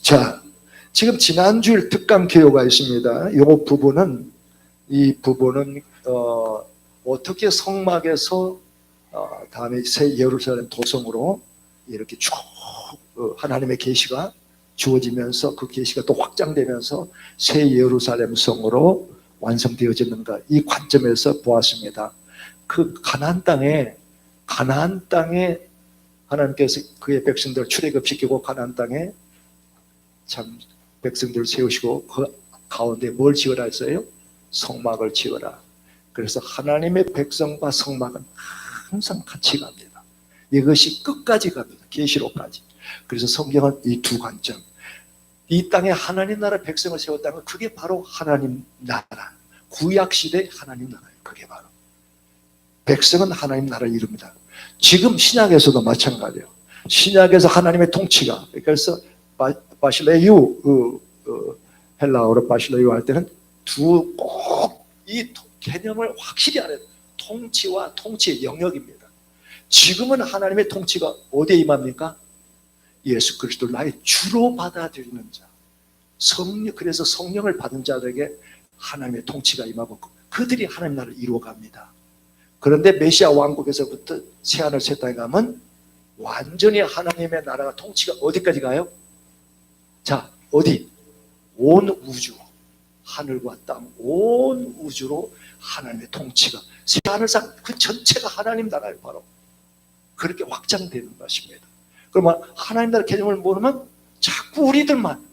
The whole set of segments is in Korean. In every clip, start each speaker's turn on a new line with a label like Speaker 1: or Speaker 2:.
Speaker 1: 자, 지금 지난주일 특강 기호가 있습니다. 이 부분은 어떻게 성막에서 다음에 새 예루살렘 도성으로 이렇게 쭉 하나님의 계시가 주어지면서 그 계시가 또 확장되면서 새 예루살렘 성으로 완성되어지는가, 이 관점에서 보았습니다. 그 가나안 땅에 하나님께서 그의 백성들을 출애굽시키고 가나안 땅에 참 백성들을 세우시고 그 가운데 뭘 지어라 했어요? 성막을 지어라. 그래서 하나님의 백성과 성막은 항상 같이 갑니다. 이것이 끝까지 갑니다. 계시록까지. 그래서 성경은 이 두 관점, 이 땅에 하나님 나라 백성을 세웠다는 건 그게 바로 하나님 나라, 구약시대 하나님 나라예요. 그게 바로 백성은 하나님 나라를 이룹니다. 지금 신약에서도 마찬가지예요. 신약에서 하나님의 통치가, 그래서 바실레이오, 헬라어로 바실레이오 할 때는 꼭 이 개념을 확실히 알아야 돼요. 통치와 통치의 영역입니다. 지금은 하나님의 통치가 어디에 임합니까? 예수 그리스도 나의 주로 받아들이는 자, 그래서 성령을 받은 자들에게 하나님의 통치가 임하고 그들이 하나님 나라를 이루어갑니다. 그런데 메시아 왕국에서부터 새하늘 새 땅에 가면 완전히 하나님의 나라가 통치가 어디까지 가요? 자, 어디? 온 우주, 하늘과 땅, 온 우주로 하나님의 통치가, 새하늘상 그 전체가 하나님 나라예요. 바로 그렇게 확장되는 것입니다. 그러면 하나님 나라 개념을 모르면 자꾸 우리들만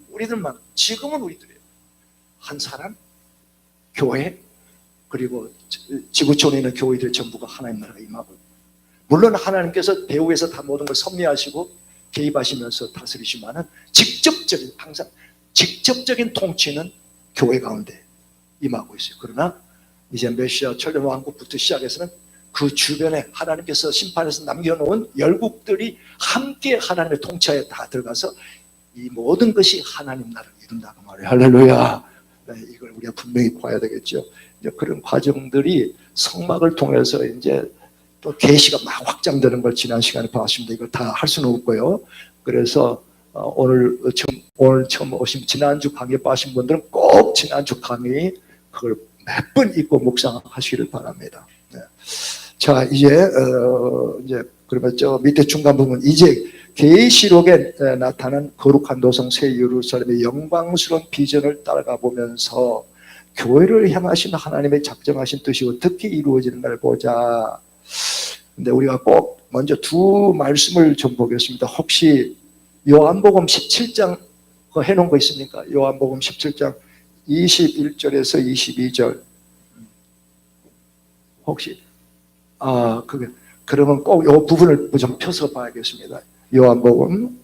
Speaker 1: 지금은 우리들이에요. 한 사람, 교회, 그리고 지구촌에 있는 교회들 전부가 하나님 나라가 임하고, 물론 하나님께서 배후에서 다 모든 걸 섭리하시고 개입하시면서 다스리시면은 항상 직접적인 통치는 교회 가운데 임하고 있어요. 그러나 이제 메시아 천년 왕국부터 시작해서는 그 주변에 하나님께서 심판에서 남겨놓은 열국들이 함께 하나님의 통치하에 다 들어가서 이 모든 것이 하나님 나라를 이룬다고 말해요. 할렐루야. 네, 이걸 우리가 분명히 봐야 되겠죠. 이제 그런 과정들이 성막을 통해서 이제 또 계시가 막 확장되는 걸 지난 시간에 봤습니다. 이걸 다 할 수는 없고요. 그래서 오늘 처음 오신 지난주 강의 빠신 분들은 꼭 지난주 강의 그걸 몇 번 읽고 묵상하시기를 바랍니다. 네. 자, 이제 그러면 저 밑에 중간 부분, 이제 계시록에 나타난 거룩한 도성 새 예루살렘의 영광스러운 비전을 따라가 보면서 교회를 향하신 하나님의 작정하신 뜻이 어떻게 이루어지는가를 보자. 근데 우리가 꼭 먼저 두 말씀을 좀 보겠습니다. 혹시 요한복음 17장 해놓은 거 있습니까? 요한복음 17장 21절에서 22절. 혹시 그러면 꼭 이 부분을 좀 펴서 봐야겠습니다. 요한복음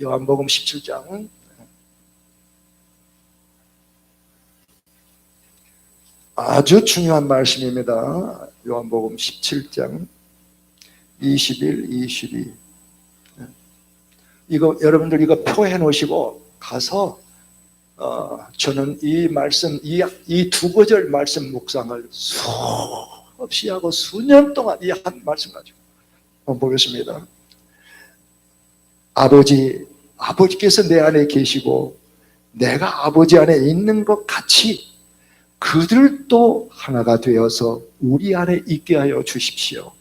Speaker 1: 17장 아주 중요한 말씀입니다. 요한복음 17장 21, 22. 이거 여러분들 이거 표해 놓으시고 가서 저는 이 말씀, 이 두 구절 말씀 묵상을 수없이 하고 수년 동안 이 한 말씀 가지고 한번 보겠습니다. 아버지께서 내 안에 계시고 내가 아버지 안에 있는 것 같이 그들도 하나가 되어서 우리 안에 있게 하여 주십시오.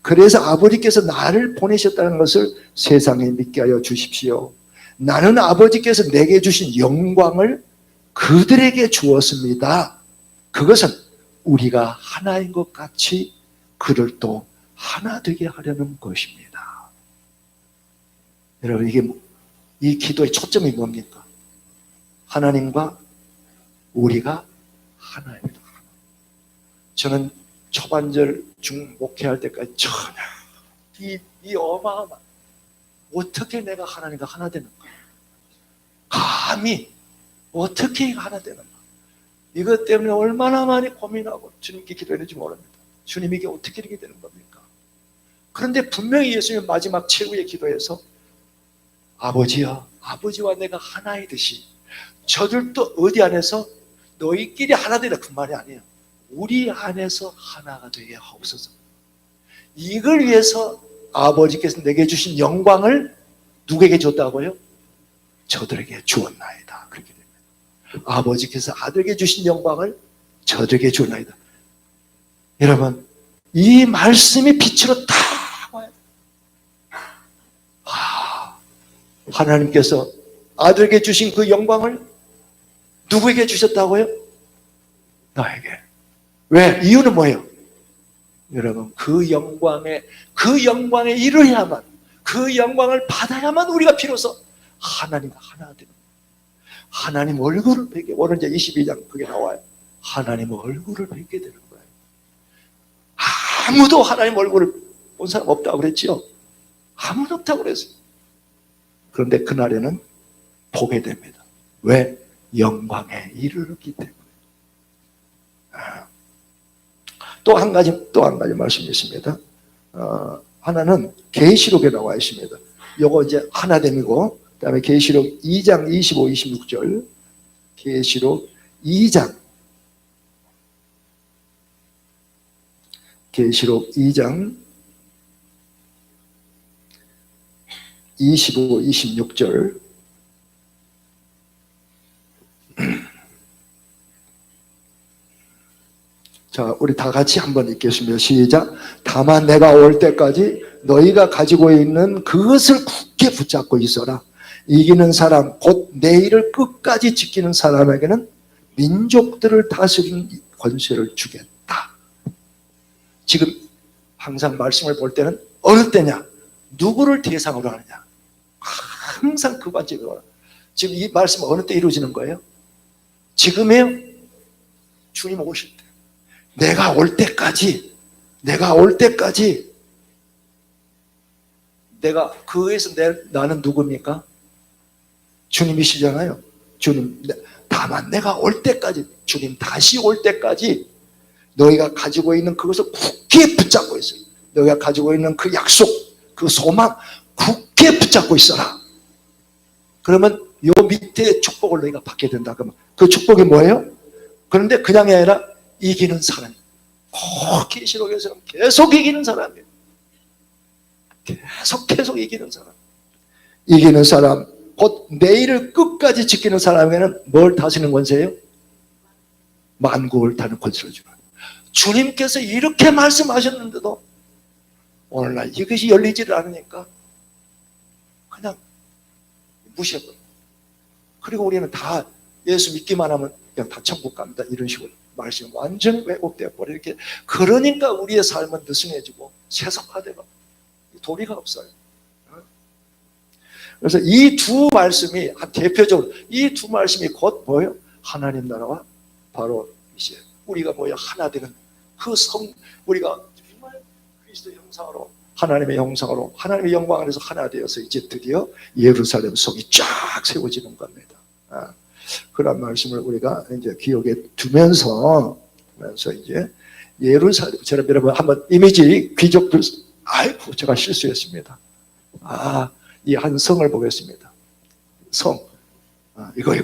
Speaker 1: 그래서 아버지께서 나를 보내셨다는 것을 세상에 믿게 하여 주십시오. 나는 아버지께서 내게 주신 영광을 그들에게 주었습니다. 그것은 우리가 하나인 것 같이 그들도 하나 되게 하려는 것입니다. 여러분, 이 기도의 초점이 뭡니까? 하나님과 우리가 하나입니다. 저는 초반절 중 목회할 때까지 전혀 이 어마어마한, 어떻게 내가 하나님과 하나 되는가? 감히 어떻게 하나 되는가? 이것 때문에 얼마나 많이 고민하고 주님께 기도했는지 모릅니다. 주님, 이게 어떻게 이렇게 되는 겁니까? 그런데 분명히 예수님 마지막 최후의 기도에서 아버지여, 아버지와 내가 하나이듯이 저들도 어디 안에서 너희끼리 하나 되라, 그 말이 아니에요. 우리 안에서 하나가 되게 하옵소서. 이걸 위해서 아버지께서 내게 주신 영광을 누구에게 줬다고요? 저들에게 주었나이다. 그렇게 됩니다. 아버지께서 아들에게 주신 영광을 저들에게 주었나이다. 여러분, 이 말씀이 빛으로 다 와요. 하나님께서 아들에게 주신 그 영광을 누구에게 주셨다고요? 나에게. 왜? 이유는 뭐예요? 여러분, 그 영광에 이르야만, 그 영광을 받아야만 우리가 비로소 하나님과 하나 되는 거예요. 하나님 얼굴을 뵙게, 오늘 이제 22장 그게 나와요. 하나님 얼굴을 뵙게 되는 거예요. 아무도 하나님 얼굴을 본 사람 없다고 그랬죠? 아무도 없다고 그랬어요. 그런데 그날에는 보게 됩니다. 왜? 영광에 이르렀기 때문에. 또 한 가지 말씀이 있습니다. 하나는 계시록에 나와 있습니다. 요거 이제 하나됨이고, 그 다음에 계시록 2장 25, 26절. 계시록 2장 25, 26절. 자, 우리 다 같이 한번 읽겠습니다. 시작. 다만 내가 올 때까지 너희가 가지고 있는 그것을 굳게 붙잡고 있어라. 이기는 사람, 곧 내일을 끝까지 지키는 사람에게는 민족들을 다스리는 권세를 주겠다. 지금 항상 말씀을 볼 때는 어느 때냐? 누구를 대상으로 하느냐? 항상 그 관점으로. 지금 이 말씀은 어느 때 이루어지는 거예요? 지금이에요? 주님 오실 때. 내가 올 때까지 내가 그에서 나는 누굽니까? 주님이시잖아요. 주님. 다만 내가 올 때까지, 주님 다시 올 때까지 너희가 가지고 있는 그것을 굳게 붙잡고 있어요. 너희가 가지고 있는 그 약속, 그 소망 굳게 붙잡고 있어라. 그러면 요 밑에 축복을 너희가 받게 된다. 그러면 그 축복이 뭐예요? 그런데 그냥이 아니라 이기는 사람. 계시록에서는 계속 이기는 사람이에요. 계속 이기는 사람. 이기는 사람, 곧 내일을 끝까지 지키는 사람에게는 뭘 다스리는 권세예요? 만국을 다는 권세를 주는. 주님께서 이렇게 말씀하셨는데도 오늘날 이것이 열리지를 않으니까 그냥 무시해버려요. 그리고 우리는 다 예수 믿기만 하면 그냥 다 천국 갑니다. 이런 식으로 말씀이 완전히 왜곡되어 버려. 이렇게. 그러니까 우리의 삶은 느슨해지고 세속화되고 도리가 없어요. 그래서 이 두 말씀이 대표적으로 이 두 말씀이 곧 뭐예요? 하나님 나라와 바로 이제 우리가 뭐야 하나 되는 그 우리가 정말 그리스도 형상으로 하나님의 형상으로 하나님의 영광 안에서 하나 되어서 이제 드디어 예루살렘 성이 쫙 세워지는 겁니다. 그런 말씀을 우리가 이제 기억에 두면서 이제 예루살렘 여러분 한번 이미지 귀족들 아이고 제가 실수했습니다. 이 한 성을 보겠습니다. 성 이거 이게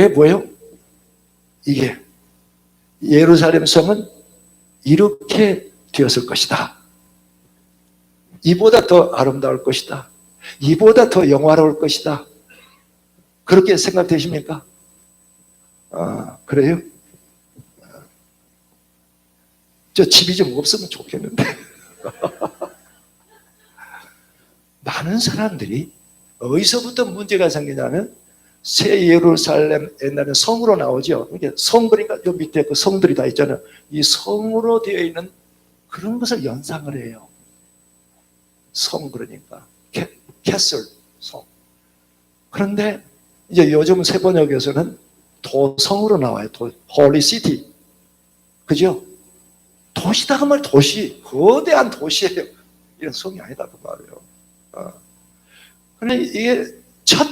Speaker 1: 뭐예요? 이게 예루살렘 성은 이렇게 되었을 것이다. 이보다 더 아름다울 것이다. 이보다 더 영화로울 것이다. 그렇게 생각되십니까? 그래요? 저 집이 좀 없으면 좋겠는데. 많은 사람들이 어디서부터 문제가 생기냐면 새 예루살렘 옛날에 성으로 나오죠. 이게 성 그러니까 요 밑에 그 성들이 다 있잖아요. 이 성으로 되어 있는 그런 것을 연상을 해요. 성 그러니까 캐슬 성. 그런데 이제 요즘 새 번역에서는 도성으로 나와요. 홀리 시티. 그죠? 도시다 그 말 도시. 거대한 도시예요. 이런 성이 아니다 그 말이에요. 근데 이게 첫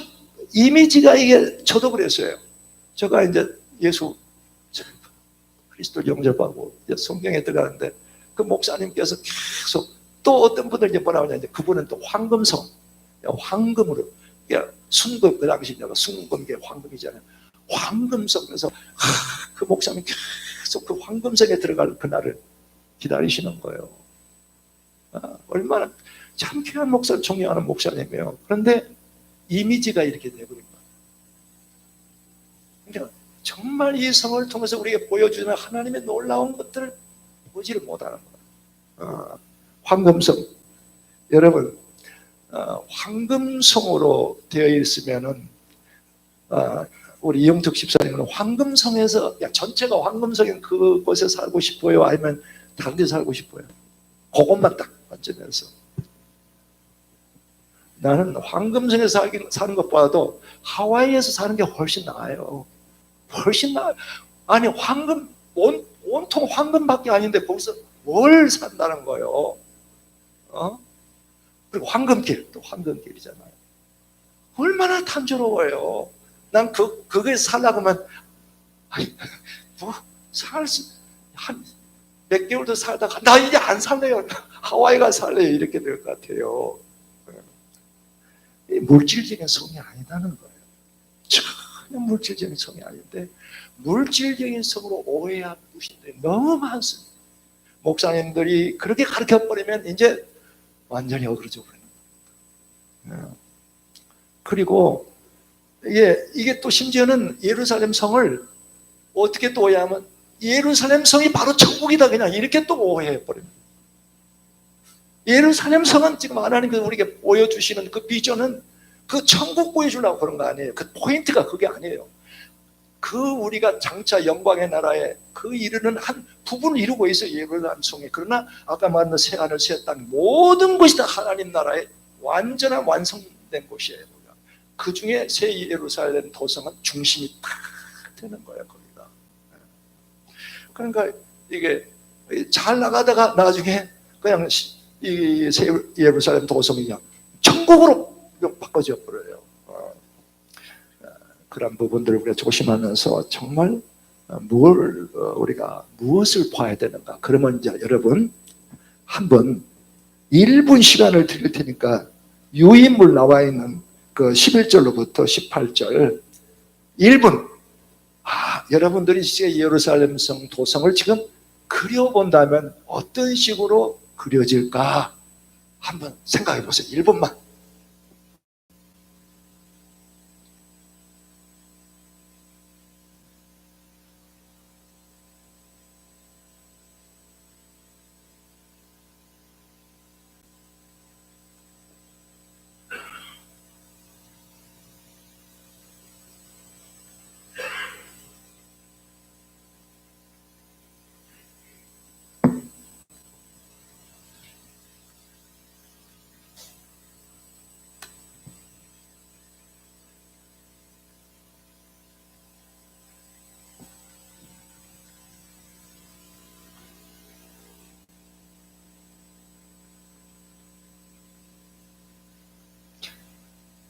Speaker 1: 이미지가 이게 저도 그랬어요. 제가 이제 예수 그리스도 영접하고 성경에 들어가는데 그 목사님께서 계속 또 어떤 분들 이제 뭐라고 하냐, 그분은 또 황금성, 황금으로, 순금, 그 당시 순금계 황금이잖아요. 황금성. 그래서 그 목사님 계속 그 황금성에 들어갈 그날을 기다리시는 거예요. 얼마나 참 귀한 목사를 존경하는 목사님이에요. 그런데 이미지가 이렇게 되어버린 거예요. 그러니까 정말 이 성을 통해서 우리에게 보여주는 하나님의 놀라운 것들을 보지를 못하는 거예요. 황금성, 여러분, 황금성으로 되어 있으면은 우리 이영택 집사님은 황금성에서, 전체가 황금성인 그곳에 살고 싶어요? 아니면 다른 데 살고 싶어요? 그것만 딱 만지면서. 나는 황금성에서 사는 것보다도 하와이에서 사는 게 훨씬 나아요. 훨씬 나아요. 아니, 황금, 온통 황금밖에 아닌데 거기서 뭘 산다는 거예요? 그리고 황금길, 또 황금길이잖아요. 얼마나 탐스러워요. 난 그게 살라고 하면, 한 몇 개월 더 살다가, 나 이제 안 살래요. 하와이가 살래요. 이렇게 될 것 같아요. 물질적인 성이 아니다는 거예요. 전혀 물질적인 성이 아닌데, 물질적인 성으로 오해하는 분들이 너무 많습니다. 목사님들이 그렇게 가르쳐버리면 이제 완전히 어그러져 버리는 거예요. 그리고 이게 또 심지어는 예루살렘 성을 어떻게 또 오해하면, 예루살렘 성이 바로 천국이다, 그냥 이렇게 또 오해해버립니다. 예루살렘 성은 지금 하나님께서 우리에게 보여주시는 그 비전은 그 천국 보여주려고 그런 거 아니에요. 그 포인트가 그게 아니에요. 그 우리가 장차 영광의 나라에 그 이르는 한 부분을 이루고 있어요, 예루살렘 성이. 그러나 아까 말한 새하늘 새 땅 모든 것이 다 하나님 나라의 완전한 완성된 곳이에요. 그 중에 새 예루살렘 도성은 중심이 딱 되는 거예요, 거기가. 그러니까 이게 잘 나가다가 나중에 그냥 이 새 예루살렘 도성이 그냥 천국으로 바꿔져 버려요. 그런 부분들을 우리가 조심하면서 정말 우리가 무엇을 봐야 되는가. 그러면 이제 여러분, 한번 1분 시간을 드릴 테니까 유인물 나와 있는 그 11절로부터 18절 1분, 여러분들이 이제 예루살렘 성 도성을 지금 그려본다면 어떤 식으로 그려질까 한번 생각해 보세요. 1분만.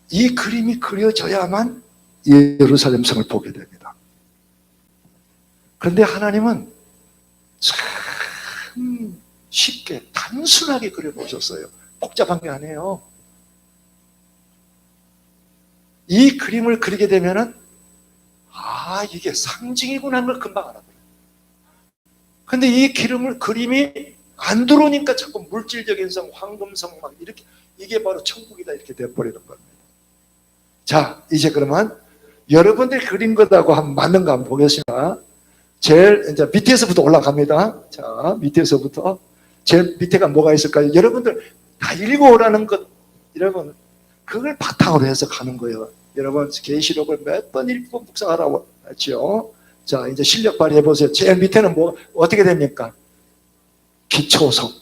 Speaker 1: 이 그림이 그려져야만 예루살렘 성을 보게 됩니다. 그런데 하나님은 참 쉽게 단순하게 그려놓으셨어요. 복잡한 게 아니에요. 이 그림을 그리게 되면은 이게 상징이구나 하는 걸 금방 알아버려요. 근데 이 그림이 안 들어오니까 자꾸 물질적인 성, 황금성 막 이렇게, 이게 바로 천국이다 이렇게 돼버리는 겁니다. 자, 이제 그러면 여러분들이 그린 것하고 한번 맞는가 한번 보겠습니다. 제일 이제 밑에서부터 올라갑니다. 자, 밑에서부터 제일 밑에가 뭐가 있을까요? 여러분들 다 읽어오라는 것, 여러분 그걸 바탕으로 해서 가는 거예요. 여러분 계시록을 몇 번 읽고 묵상하라고 했죠. 자, 이제 실력 발휘해 보세요. 제일 밑에는 뭐 어떻게 됩니까? 기초석.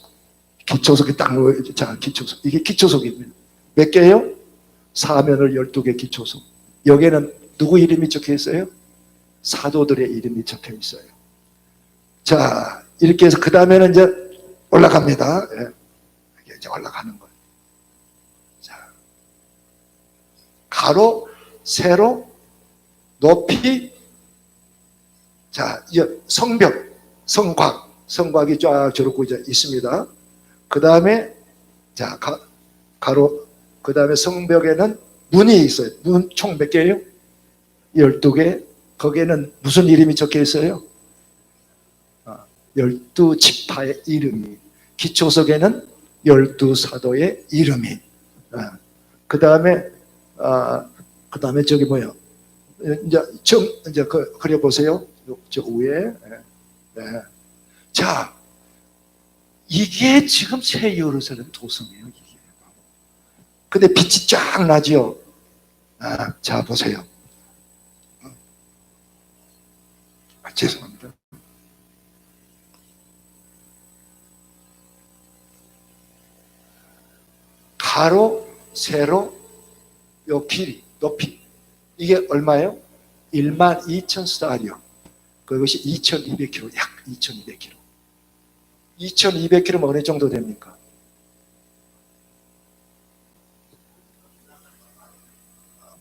Speaker 1: 기초석이 딱 자, 기초석. 이게 기초석입니다. 몇 개예요? 사면을 12개 기초석. 여기에는 누구 이름이 적혀 있어요? 사도들의 이름이 적혀 있어요. 자, 이렇게 해서 그 다음에는 이제 올라갑니다. 예. 이제 올라가는 거예요. 자, 가로, 세로, 높이. 자, 성벽, 성곽이 쫙 저렇게 이제 있습니다. 그 다음에 자, 가로, 그 다음에 성벽에는 문이 있어요. 문 총 몇 개예요? 12개. 거기에는 무슨 이름이 적혀 있어요? 12지파의 이름이. 기초석에는 12사도의 이름이. 그 다음에 그 다음에 저기 뭐야. 이제 그려보세요. 저 위에. 네. 자, 이게 지금 새 예루살렘 도성이에요. 이게. 근데 빛이 쫙 나죠. 자, 보세요. 죄송합니다. 가로, 세로, 요 길이, 높이. 이게 얼마예요? 12,000스타디오. 그것이 2,200km, 약 2,200km. 2,200km면 어느 정도 됩니까?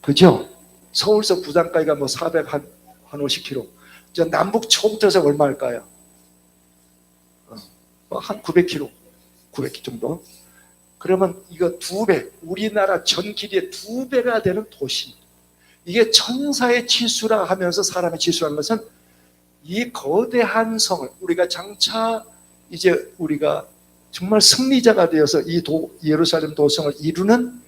Speaker 1: 그죠? 서울서 부산까지가 뭐 450km. 저 남북 처음부터 얼마일까요? 한 900km, 900km 정도. 그러면 이거 2배, 우리나라 전 길이의 2배가 되는 도시. 이게 천사의 치수라 하면서 사람의 치수라는 것은 이 거대한 성을 우리가 장차 이제 우리가 정말 승리자가 되어서 이 예루살렘 도성을 이루는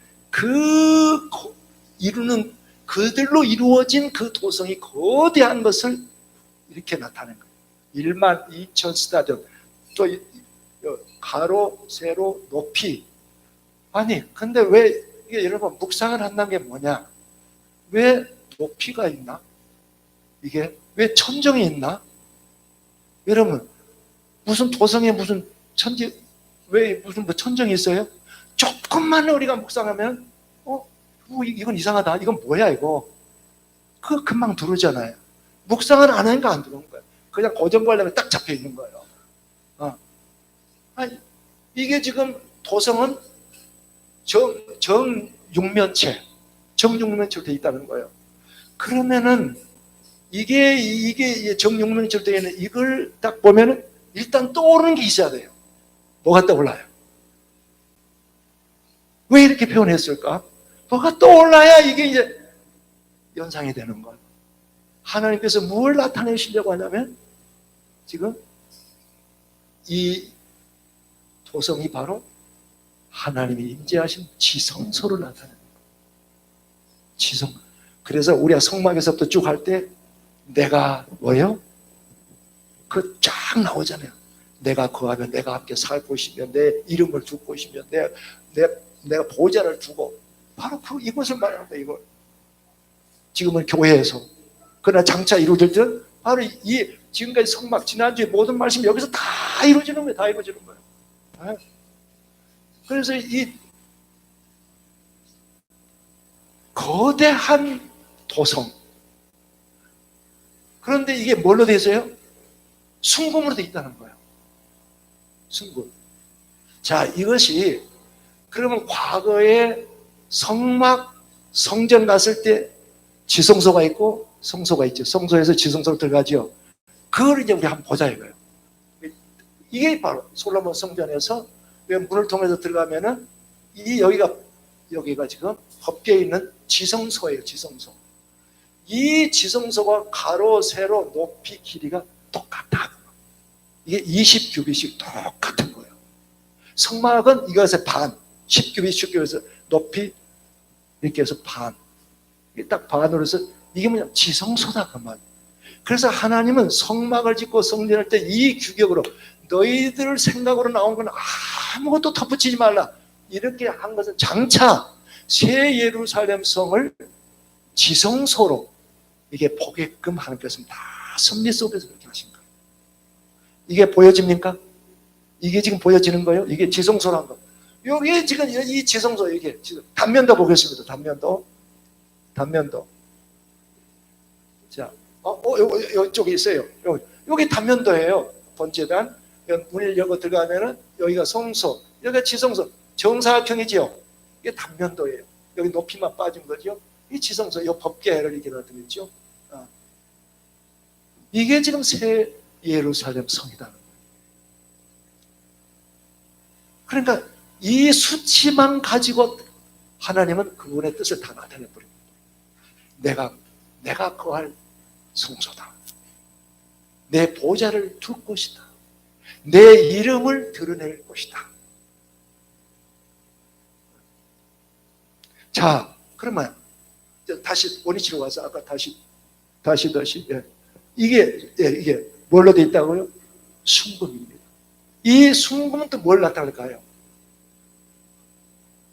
Speaker 1: 그들로 이루어진 그 도성이 거대한 것을 이렇게 나타낸 거예요. 12,000스타디온. 또 가로, 세로, 높이. 아니, 근데 왜 이게 여러분 묵상을 한다는 게 뭐냐? 왜 높이가 있나? 이게 왜 천정이 있나? 여러분 무슨 도성에 무슨 왜 무슨 뭐 천정이 있어요? 조금만 우리가 묵상하면 이건 이상하다. 이건 뭐야 이거? 그거 금방 들어오잖아요. 묵상을 안 하니까 안 들어오는 거예요. 그냥 고정관념에 딱 잡혀 있는 거예요. 아니, 이게 지금 도성은 정육면체로 되어 있다는 거예요. 그러면은 이게 정육면체로 되어 있는 이걸 딱 보면은 일단 떠오르는 게 있어야 돼요. 뭐가 떠올라요? 왜 이렇게 표현했을까? 뭐가 떠올라야 이게 이제 연상이 되는 거예요. 하나님께서 뭘 나타내시려고 하냐면 지금 이 도성이 바로 하나님이 임재하신 지성소를 나타내는 거예요. 지성. 그래서 우리가 성막에서부터 쭉 할 때 내가 뭐예요? 그 쫙 나오잖아요. 내가 거하면 내가 함께 살 곳이며 내 이름을 둘 곳이며 내가 보좌를 두고 바로 이것을 말하는 거예요. 이걸. 지금은 교회에서 그러나 장차 이루어질 때는 바로 이 지금까지 성막 지난주에 모든 말씀이 여기서 다 이루어지는 거예요. 다 이루어지는 거예요. 그래서 이 거대한 도성. 그런데 이게 뭘로 되어 있어요? 순금으로 되어 있다는 거예요. 순금. 자, 이것이 그러면 과거에 성전 갔을 때 지성소가 있고 성소가 있죠. 성소에서 지성소로 들어가죠. 그걸 이제 우리 한번 보자 이거예요. 이게 바로 솔로몬 성전에서 문을 통해서 들어가면은 여기가 지금 법궤에 있는 지성소예요. 지성소. 이 지성소가 가로, 세로, 높이, 길이가 똑같다. 이게 20규빗이 똑같은 거예요. 성막은 이것의 반, 10규빗, 10규빗에서 높이 이렇게 해서 반. 이게 딱 반으로 해서 이게 뭐냐? 지성소다 그 말. 그래서 하나님은 성막을 짓고 성전할 때 이 규격으로 너희들 생각으로 나온 건 아무것도 덧붙이지 말라. 이렇게 한 것은 장차 새 예루살렘 성을 지성소로 이게 보게끔 하나님께서 다 섭리 속에서 그렇게 하신 거예요. 이게 보여집니까? 이게 지금 보여지는 거예요? 이게 지성소란 거. 여기 지금 이 지성소 이게 지금 단면도 보겠습니다. 단면도. 자, 이쪽에 있어요. 여기 단면도예요. 번제단. 문을 열고 들어가면은 여기가 성소, 여기가 지성소, 정사각형이지요. 이게 단면도예요. 여기 높이만 빠진 거죠. 이 지성소, 이 법궤를 이렇게 놔두겠죠. 이게 지금 새 예루살렘 성이다. 그러니까 이 수치만 가지고 하나님은 그분의 뜻을 다 나타내 버립니다. 내가 거할 성소다. 내 보좌를 둘 곳이다. 내 이름을 드러낼 곳이다. 자, 그러면 다시 원위치로 와서 아까 다시. 예. 이게 뭘로 돼 있다고요? 순금입니다. 이 순금은 또 뭘 나타낼까요?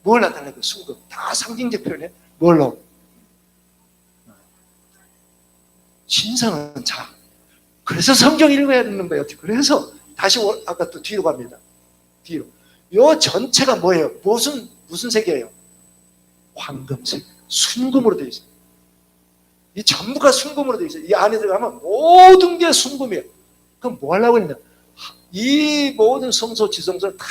Speaker 1: 뭘 나타낼까요? 순금. 다 상징적 표현이에요. 뭘로? 신성은 자. 그래서 성경 읽어야 되는 거예요. 그래서 다시 아까 또 뒤로 갑니다. 뒤로. 요 전체가 뭐예요? 무슨 색이에요? 황금색. 순금으로 되어 있어요. 이 전부가 순금으로 되어 있어요. 이 안에 들어가면 모든 게 순금이에요. 그럼 뭐 하려고 했냐? 이 모든 성소 지성소는 다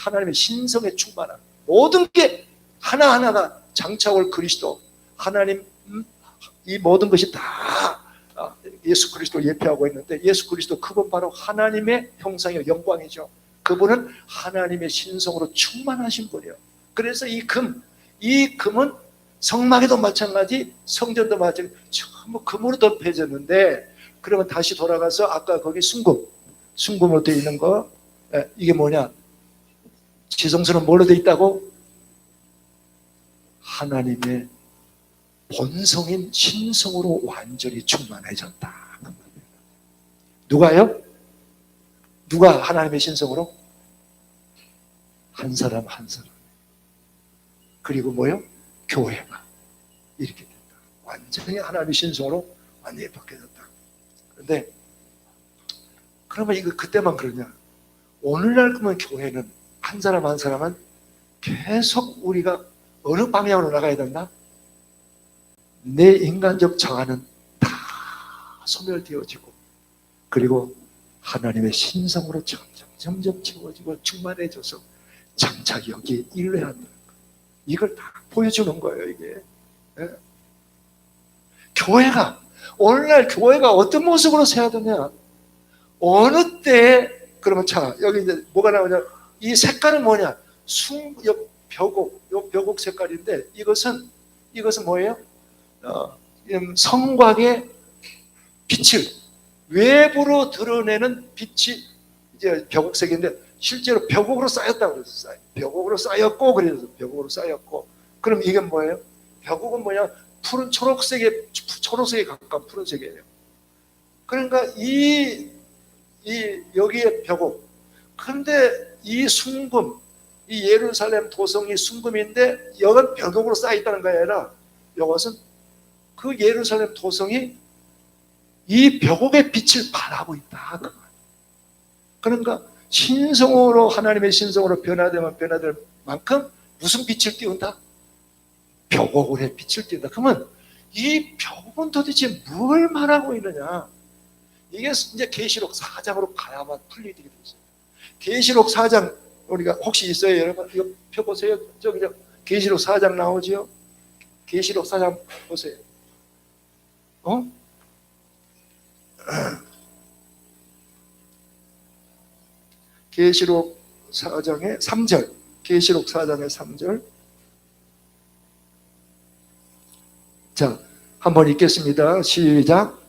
Speaker 1: 하나님의 신성에 충만한 모든 게 하나하나가 장차올 그리스도 하나님, 이 모든 것이 다 예수 그리스도를 예표하고 있는데, 예수 그리스도 그분 바로 하나님의 형상이요 영광이죠. 그분은 하나님의 신성으로 충만하신 분이에요. 그래서 이 금은 성막에도 마찬가지, 성전도 마찬가지, 전부 금으로 덮여졌는데, 그러면 다시 돌아가서 아까 거기 순금으로 되어 있는 거, 이게 뭐냐? 지성소는 뭘로 되어 있다고? 하나님의 본성인 신성으로 완전히 충만해졌다. 누가요? 누가 하나님의 신성으로? 한 사람 한 사람. 그리고 뭐요? 교회가 이렇게 된다. 완전히 하나님의 신성으로 완전히 바뀌어졌다. 그런데 그러면 이거 그때만 그러냐? 오늘날 그러면 교회는 한 사람 한 사람은 계속 우리가 어느 방향으로 나가야 된다? 내 인간적 자아는 다 소멸되어지고, 그리고 하나님의 신성으로 점점 채워지고 충만해져서 장차 여기에 이르러야 한다는 거예요. 이걸 다 보여주는 거예요, 이게. 예? 교회가, 오늘날 교회가 어떤 모습으로 서야 되냐? 어느 때, 그러면 자, 여기 이제 뭐가 나오냐? 이 색깔은 뭐냐? 벽옥 색깔인데, 이것은 뭐예요? 성곽의 빛을 외부로 드러내는 빛이 이제 벽옥색인데, 실제로 벽옥으로 쌓였다고 그랬어요. 벽옥으로 쌓였고, 그래서 벽옥으로 쌓였고. 그럼 이게 뭐예요? 벽옥은 뭐냐? 푸른 초록색에 가까운 푸른색이에요. 그러니까 여기에 벽옥. 근데 이 순금, 이 예루살렘 도성이 순금인데, 이건 벽옥으로 쌓여있다는 거 아니라, 이것은 그 예루살렘 도성이 이 벽옥의 빛을 발하고 있다. 그러니까 신성으로, 하나님의 신성으로 변화되면 변화될 만큼 무슨 빛을 띄운다? 벽옥의 빛을 띄운다. 그러면 이 벽옥은 도대체 뭘 말하고 있느냐? 이게 이제 계시록 4장으로 가야만 풀리게 되어 있어요. 계시록 4장 우리가 혹시 있어요, 여러분? 이거 펴보세요. 저기 계시록 4장 나오지요? 계시록 4장 보세요. 계시록 4장의 3절. 계시록 4장의 3절. 자, 한번 읽겠습니다. 시작.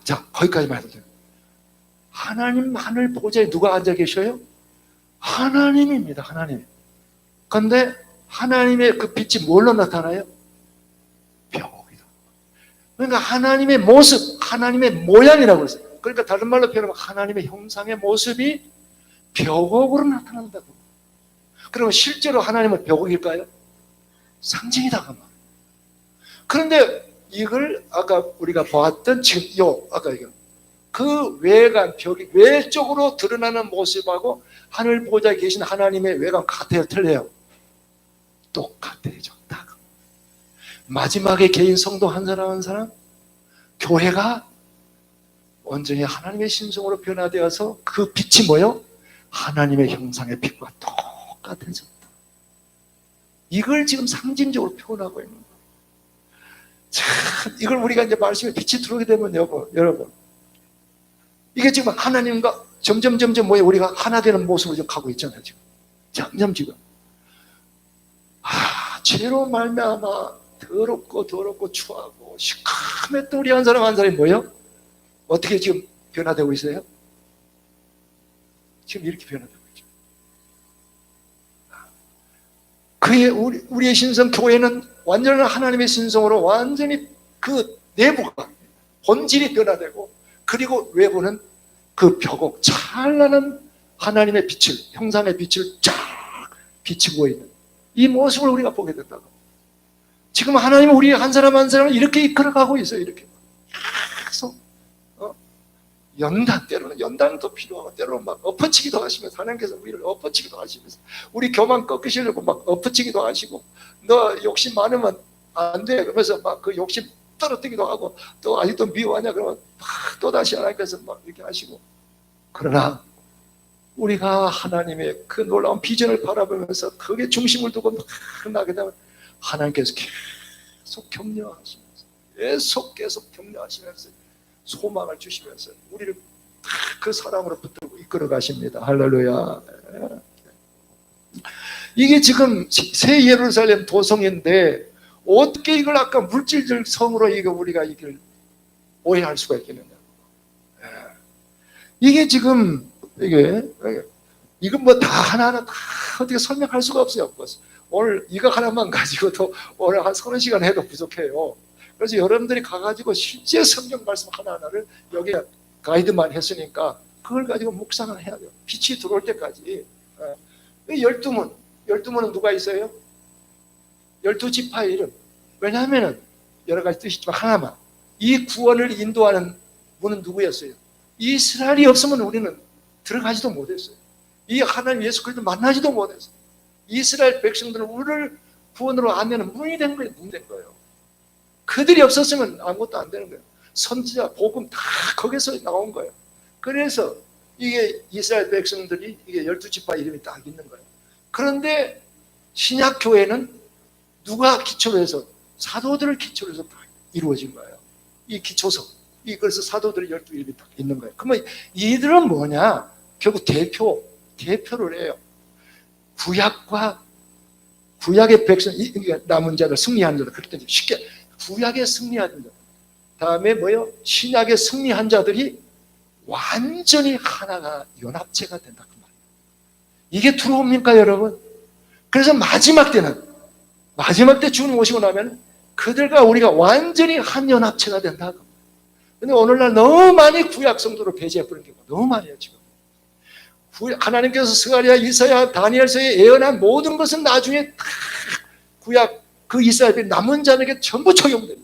Speaker 1: 자, 거기까지만 해도 돼요. 하나님 하늘 보좌에 누가 앉아 계셔요? 하나님입니다. 하나님. 그런데 하나님의 그 빛이 뭘로 나타나요? 벽옥이다. 그러니까 하나님의 모습, 하나님의 모양이라고 했어요. 그러니까 다른 말로 표현하면 하나님의 형상의 모습이 벽옥으로 나타난다고. 그러면 실제로 하나님은 벽옥일까요? 상징이다. 그런데 이걸 아까 우리가 보았던 지금 아까 이거 그 외관, 벽이 외적으로 드러나는 모습하고 하늘 보좌에 계신 하나님의 외관 같아요, 틀려요? 똑같아졌다. 마지막에 개인 성도 한 사람 한 사람, 교회가 온전히 하나님의 신성으로 변화되어서 그 빛이 뭐요? 하나님의 형상의 빛과 똑같아졌다. 이걸 지금 상징적으로 표현하고 있는 거예요. 참, 이걸 우리가 이제 말씀에 빛이 들어오게 되면 여러분, 이게 지금 하나님과 점점 뭐예요? 우리가 하나 되는 모습으로 지금 가고 있잖아요. 지금 점점 죄로 말미암아 더럽고 추하고 시커멓던 우리 한 사람이 뭐예요? 어떻게 지금 변화되고 있어요? 지금 이렇게 변화되고 있죠. 우리의 신성 교회는 완전한 하나님의 신성으로 완전히 그 내부가 본질이 변화되고, 그리고 외부는 그 벽옥 찬란한 하나님의 빛을, 형상의 빛을 쫙 비치고 있는 이 모습을 우리가 보게 된다고. 지금 하나님은 우리 한 사람 한 사람을 이렇게 이끌어가고 있어요. 이렇게 계속 연단, 때로는 연단도 필요하고, 때로는 막 엎어치기도 하시면서, 하나님께서 우리를 엎어치기도 하시면서, 우리 교만 꺾으시려고 막 엎어치기도 하시고, 너 욕심 많으면 안 돼 그러면서 막 그 욕심 떨어뜨기도 하고, 또 아직도 미워하냐 그러면 막 또다시 하나님께서 막 이렇게 하시고. 그러나 우리가 하나님의 그 놀라운 비전을 바라보면서 거기에 중심을 두고 막 나게 되면 하나님께서 계속 격려하시면서, 계속 격려하시면서 소망을 주시면서 우리를 그 사랑으로 붙들고 이끌어 가십니다. 할렐루야. 이게 지금 새 예루살렘 도성인데 어떻게 이걸 아까 물질적 성으로 우리가 이걸 오해할 수가 있겠느냐. 이게 지금 이건 뭐 다 하나하나 다 어떻게 설명할 수가 없어요. 오늘 이거 하나만 가지고도 오늘 한 30시간 해도 부족해요. 그래서 여러분들이 가가지고 실제 성경 말씀 하나하나를 여기 가이드만 했으니까 그걸 가지고 묵상을 해야 돼요. 빛이 들어올 때까지. 12문은 누가 있어요? 12지파의 이름. 왜냐하면 여러 가지 뜻이 있지만 하나만, 이 구원을 인도하는 문은 누구였어요? 이스라엘이 없으면 우리는 들어가지도 못했어요. 이 하나님 예수 그리스도 만나지도 못했어요. 이스라엘 백성들은 우리를 구원으로 안내는 문이 된 거예요. 문이 된 거예요. 그들이 없었으면 아무것도 안 되는 거예요. 선지자, 복음 다 거기서 나온 거예요. 그래서 이게 이스라엘 백성들이 이게 12지파 이름이 딱 있는 거예요. 그런데 신약교회는 누가 기초로 해서? 사도들을 기초로 해서 다 이루어진 거예요. 이 기초석. 그래서 사도들의 12이름이 딱 있는 거예요. 그러면 이들은 뭐냐? 결국 대표를 해요. 구약의 백성, 남은 자들, 승리한 자들, 그랬더니 쉽게 구약의 승리한 자들, 다음에 뭐요? 신약의 승리한 자들이 완전히 하나가 연합체가 된다 그 말이에요. 이게 들어옵니까 여러분? 그래서 마지막 때 주님 오시고 나면 그들과 우리가 완전히 한 연합체가 된다. 근데 오늘날 너무 많이 구약 성도를 배제해버린 경우가 너무 많아요 지금. 하나님께서 스가랴, 이사야, 다니엘서에 예언한 모든 것은 나중에 다 구약 그 이스라엘의 남은 자에게 전부 적용됩니다.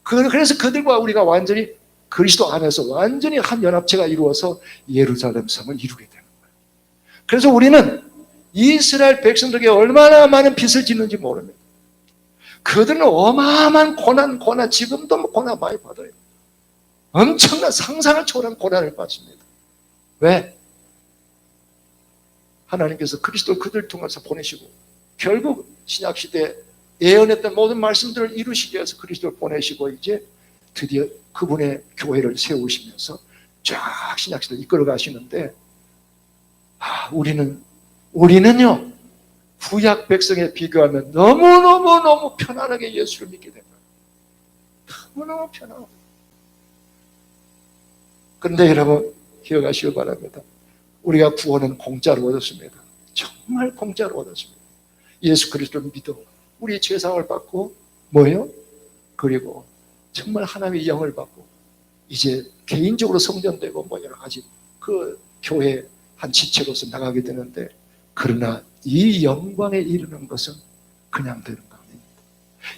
Speaker 1: 그래서 그들과 우리가 완전히 그리스도 안에서 완전히 한 연합체가 이루어서 예루살렘 성을 이루게 되는 거예요. 그래서 우리는 이스라엘 백성들에게 얼마나 많은 빚을 짓는지 모릅니다. 그들은 어마어마한 고난, 지금도 고난 많이 받아요. 엄청난 상상을 초월한 고난을 받습니다. 왜? 하나님께서 그리스도를 그들 통해서 보내시고 결국 신약시대에 예언했던 모든 말씀들을 이루시기 위해서 그리스도를 보내시고 이제 드디어 그분의 교회를 세우시면서 쫙 신약시대를 이끌어 가시는데, 우리는요 구약 백성에 비교하면 너무너무 편안하게 예수를 믿게 된 거예요. 너무너무 편안하고. 그런데 여러분 기억하시기 바랍니다. 우리가 구원은 공짜로 얻었습니다. 정말 공짜로 얻었습니다. 예수 그리스도를 믿어 우리 죄사함을 받고 뭐예요? 그리고 정말 하나님의 영을 받고 이제 개인적으로 성전되고 뭐 여러 가지 그 교회 한 지체로서 나가게 되는데, 그러나 이 영광에 이르는 것은 그냥 되는 거 아닙니다.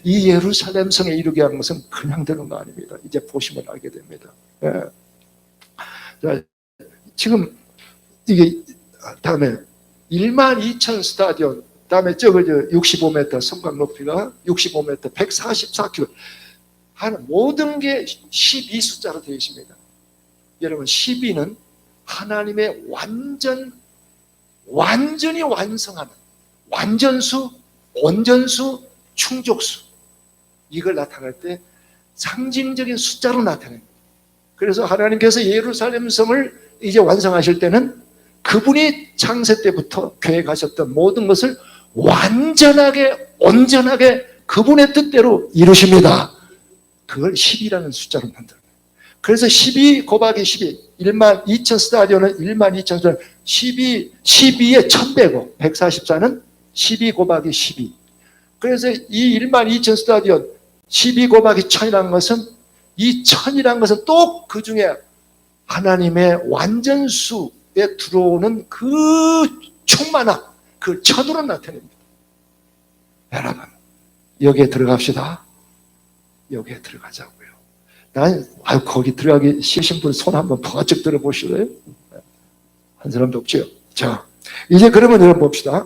Speaker 1: 이 예루살렘 성에 이르게 하는 것은 그냥 되는 거 아닙니다. 이제 보시면 알게 됩니다. 예. 자, 지금 이게 다음에 12,000 스타디온, 다음에 저거 65m 성곽 높이가 65m 144km 하는 모든 게 12 숫자로 되어 있습니다. 여러분 12는 하나님의 완전히 완성하는 완전수, 온전수, 충족수, 이걸 나타낼 때 상징적인 숫자로 나타냅니다. 그래서 하나님께서 예루살렘 성을 이제 완성하실 때는 그분이 창세 때부터 계획하셨던 모든 것을 완전하게 온전하게 그분의 뜻대로 이루십니다. 그걸 10이라는 숫자로 만들어요. 그래서 12 곱하기 12, 1만 2천 스타디오는 1만 2천 스타디오, 12에 1100억, 144는 12 곱하기 12. 그래서 이 1만 2천 스타디온 12 곱하기 1000이라는 것은 이 1000이라는 것은 또 그 중에 하나님의 완전수에 들어오는 그 충만함, 그 1000으로 나타냅니다. 여러분, 여기에 들어갑시다. 여기에 들어가자고요. 거기 들어가기 싫으신 분 손 한번 버쩍 들어보실래요? 한 사람도 없죠? 자, 이제 그러면 여러분 봅시다.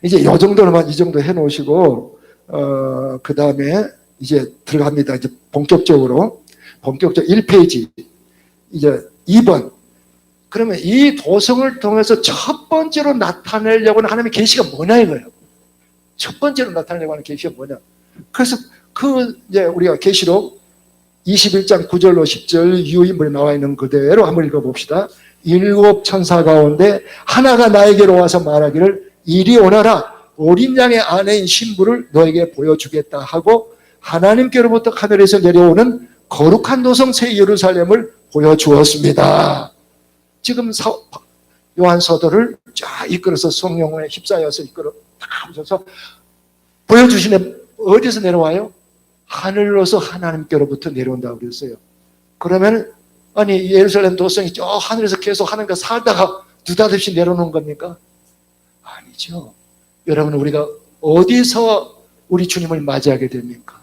Speaker 1: 이제 이 정도로만 이 정도 해놓으시고, 그 다음에 이제 들어갑니다. 이제 본격적으로 1페이지. 이제 2번. 그러면 이 도성을 통해서 첫 번째로 나타내려고 하는 하나님의 계시가 뭐냐 이거예요. 첫 번째로 나타내려고 하는 계시가 뭐냐. 그래서 이제 우리가 계시록 21장 9절로 10절 유인물에 나와 있는 그대로 한번 읽어봅시다. 7 천사 가운데 하나가 나에게로 와서 말하기를 이리 오너라, 어린 양의 아내인 신부를 너에게 보여주겠다 하고 하나님께로부터 하늘에서 내려오는 거룩한 도성 새 예루살렘을 보여주었습니다. 지금 요한 서도를 쫙 이끌어서 성령에 휩싸여서 이끌어 다 오셔서 보여주시네. 어디서 내려와요? 하늘로서 하나님께로부터 내려온다고 그랬어요. 그러면 아니 예루살렘 도성이 저 하늘에서 계속 하나님과 살다가 느닷없이 내려오는 겁니까? 아니죠. 여러분, 우리가 어디서 우리 주님을 맞이하게 됩니까?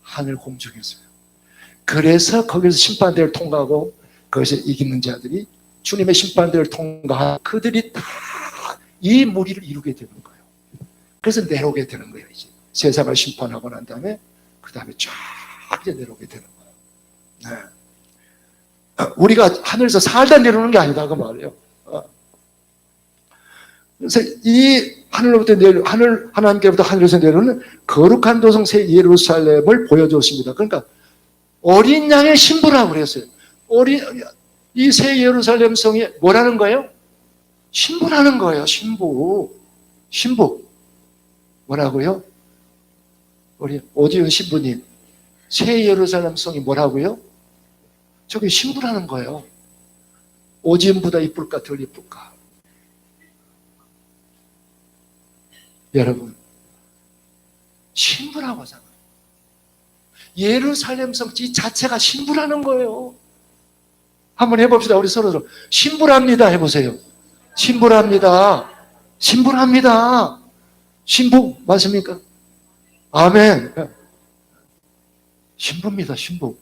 Speaker 1: 하늘 공중에서요. 그래서 거기서 심판대를 통과하고 거기서 이기는 자들이 주님의 심판대를 통과한 그들이 다 이 무리를 이루게 되는 거예요. 그래서 내려오게 되는 거예요. 이제 세상을 심판하고 난 다음에 그 다음에 쫙 이제 내려오게 되는 거예요. 네. 우리가 하늘에서 살다 내려오는 게 아니다 그 말이에요. 그래서 이 하늘로부터 하나님께로부터 하늘에서 내려오는 거룩한 도성 새 예루살렘을 보여줬습니다. 그러니까 어린 양의 신부라고 그랬어요. 이 새 예루살렘 성이 뭐라는 거예요? 신부라는 거예요. 신부. 뭐라고요? 우리 오지은 신부님, 새 예루살렘 성이 뭐라고요? 저게 신부라는 거예요. 오지은보다 이쁠까 덜 이쁠까? 여러분, 신부라고 하잖아요. 예루살렘 성 자체가 신부라는 거예요. 한번 해봅시다. 우리 서로 신부랍니다 해보세요. 신부랍니다. 신부 맞습니까? 아멘. 신부입니다. 신부.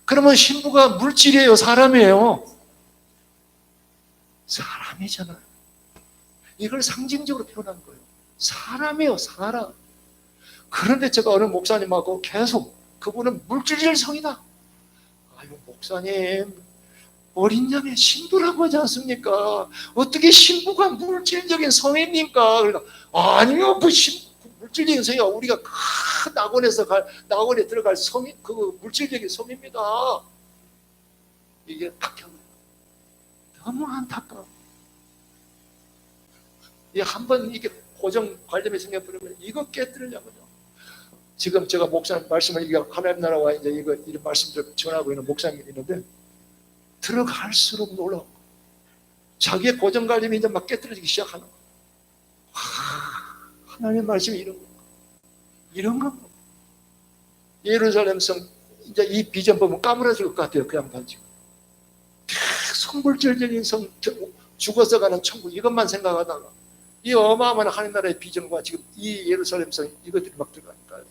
Speaker 1: 그러면 신부가 물질이에요? 사람이에요? 사람이잖아요. 이걸 상징적으로 표현한 거예요. 사람이에요. 사람. 그런데 제가 어느 목사님하고 계속 그분은 물질적 성이다. 아유 목사님, 어린 양의 신부라고 하지 않습니까? 어떻게 신부가 물질적인 성입니까? 그러니까 아니요, 물질적인 성이야. 우리가 큰 낙원에 들어갈 성이 그 물질적인 성입니다. 이게 박혀요. 너무 안타까워. 한번 이게 고정 관념이 생겨버리면 이거 깨뜨리려고요. 지금 제가 목사님 말씀을 이게 하나님 나라와 이제 이런 말씀들 전하고 있는 목사님이 있는데 들어갈수록 놀라워. 자기의 고정 관념이 이제 막 깨뜨려지기 시작하는 거예요. 하나님의 말씀이 이런 거. 예루살렘 성 이제 이 비전 보면 까무러질 것 같아요. 그 양반 지금. 성물질적인 성, 죽어서 가는 천국 이것만 생각하다가 이 어마어마한 하나님 나라의 비전과 지금 이 예루살렘 성 이것들이 막 들어가니까요.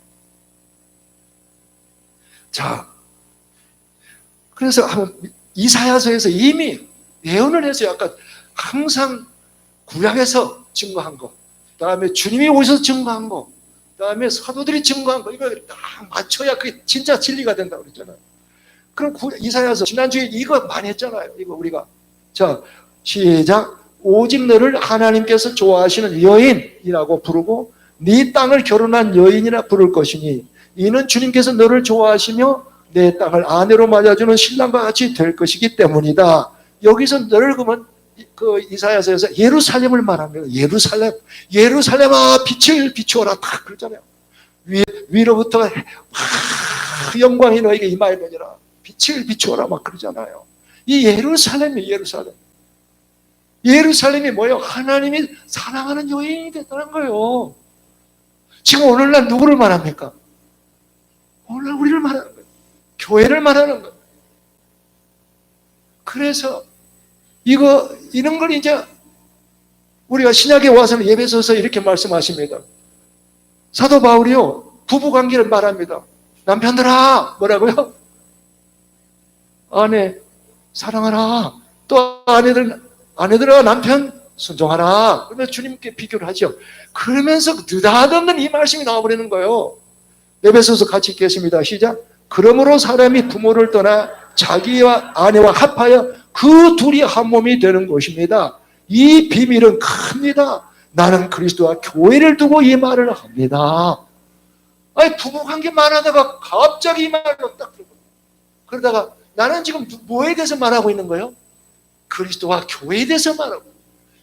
Speaker 1: 자, 그래서 한번 이사야서에서 이미 예언을 해서 약간 항상 구약에서 증거한 거, 그다음에 주님이 오셔서 증거한 거, 그다음에 사도들이 증거한 거, 이거 딱 맞춰야 그게 진짜 진리가 된다고 그랬잖아요. 그럼 이사야서 지난주에 이거 많이 했잖아요. 이거 우리가 자 시작. 오직 너를 하나님께서 좋아하시는 여인이라고 부르고 네 땅을 결혼한 여인이라 부를 것이니 이는 주님께서 너를 좋아하시며 내 땅을 아내로 맞아주는 신랑과 같이 될 것이기 때문이다. 여기서 너를 그러면 그 이사야서에서 예루살렘을 말합니다. 예루살렘아 빛을 비추어라 딱 그러잖아요. 위로부터 영광이 너에게 임하였느니라. 빛을 비추어라 막 그러잖아요. 이 예루살렘이 예루살렘이 뭐예요? 하나님이 사랑하는 여인이 됐다는 거예요. 지금 오늘날 누구를 말합니까? 오늘날 우리를 말하는 거예요. 교회를 말하는 거예요. 그래서 이런 걸 이제 우리가 신약에 와서는 예배소서 이렇게 말씀하십니다. 사도 바울이요, 부부관계를 말합니다. 남편들아, 뭐라고요? 아내 사랑하라. 또 아내들아 남편 순종하라. 그러면 주님께 비교를 하죠. 그러면서 느닷없는 이 말씀이 나와버리는 거예요. 에베소서 같이 읽겠습니다. 시작. 그러므로 사람이 부모를 떠나 자기와 아내와 합하여 그 둘이 한 몸이 되는 것입니다. 이 비밀은 큽니다. 나는 그리스도와 교회를 두고 이 말을 합니다. 아니, 부부관계 말하다가 갑자기 이 말을 딱 들고, 그러다가 나는 지금 뭐에 대해서 말하고 있는 거예요? 그리스도와 교회에 대해서 말하고,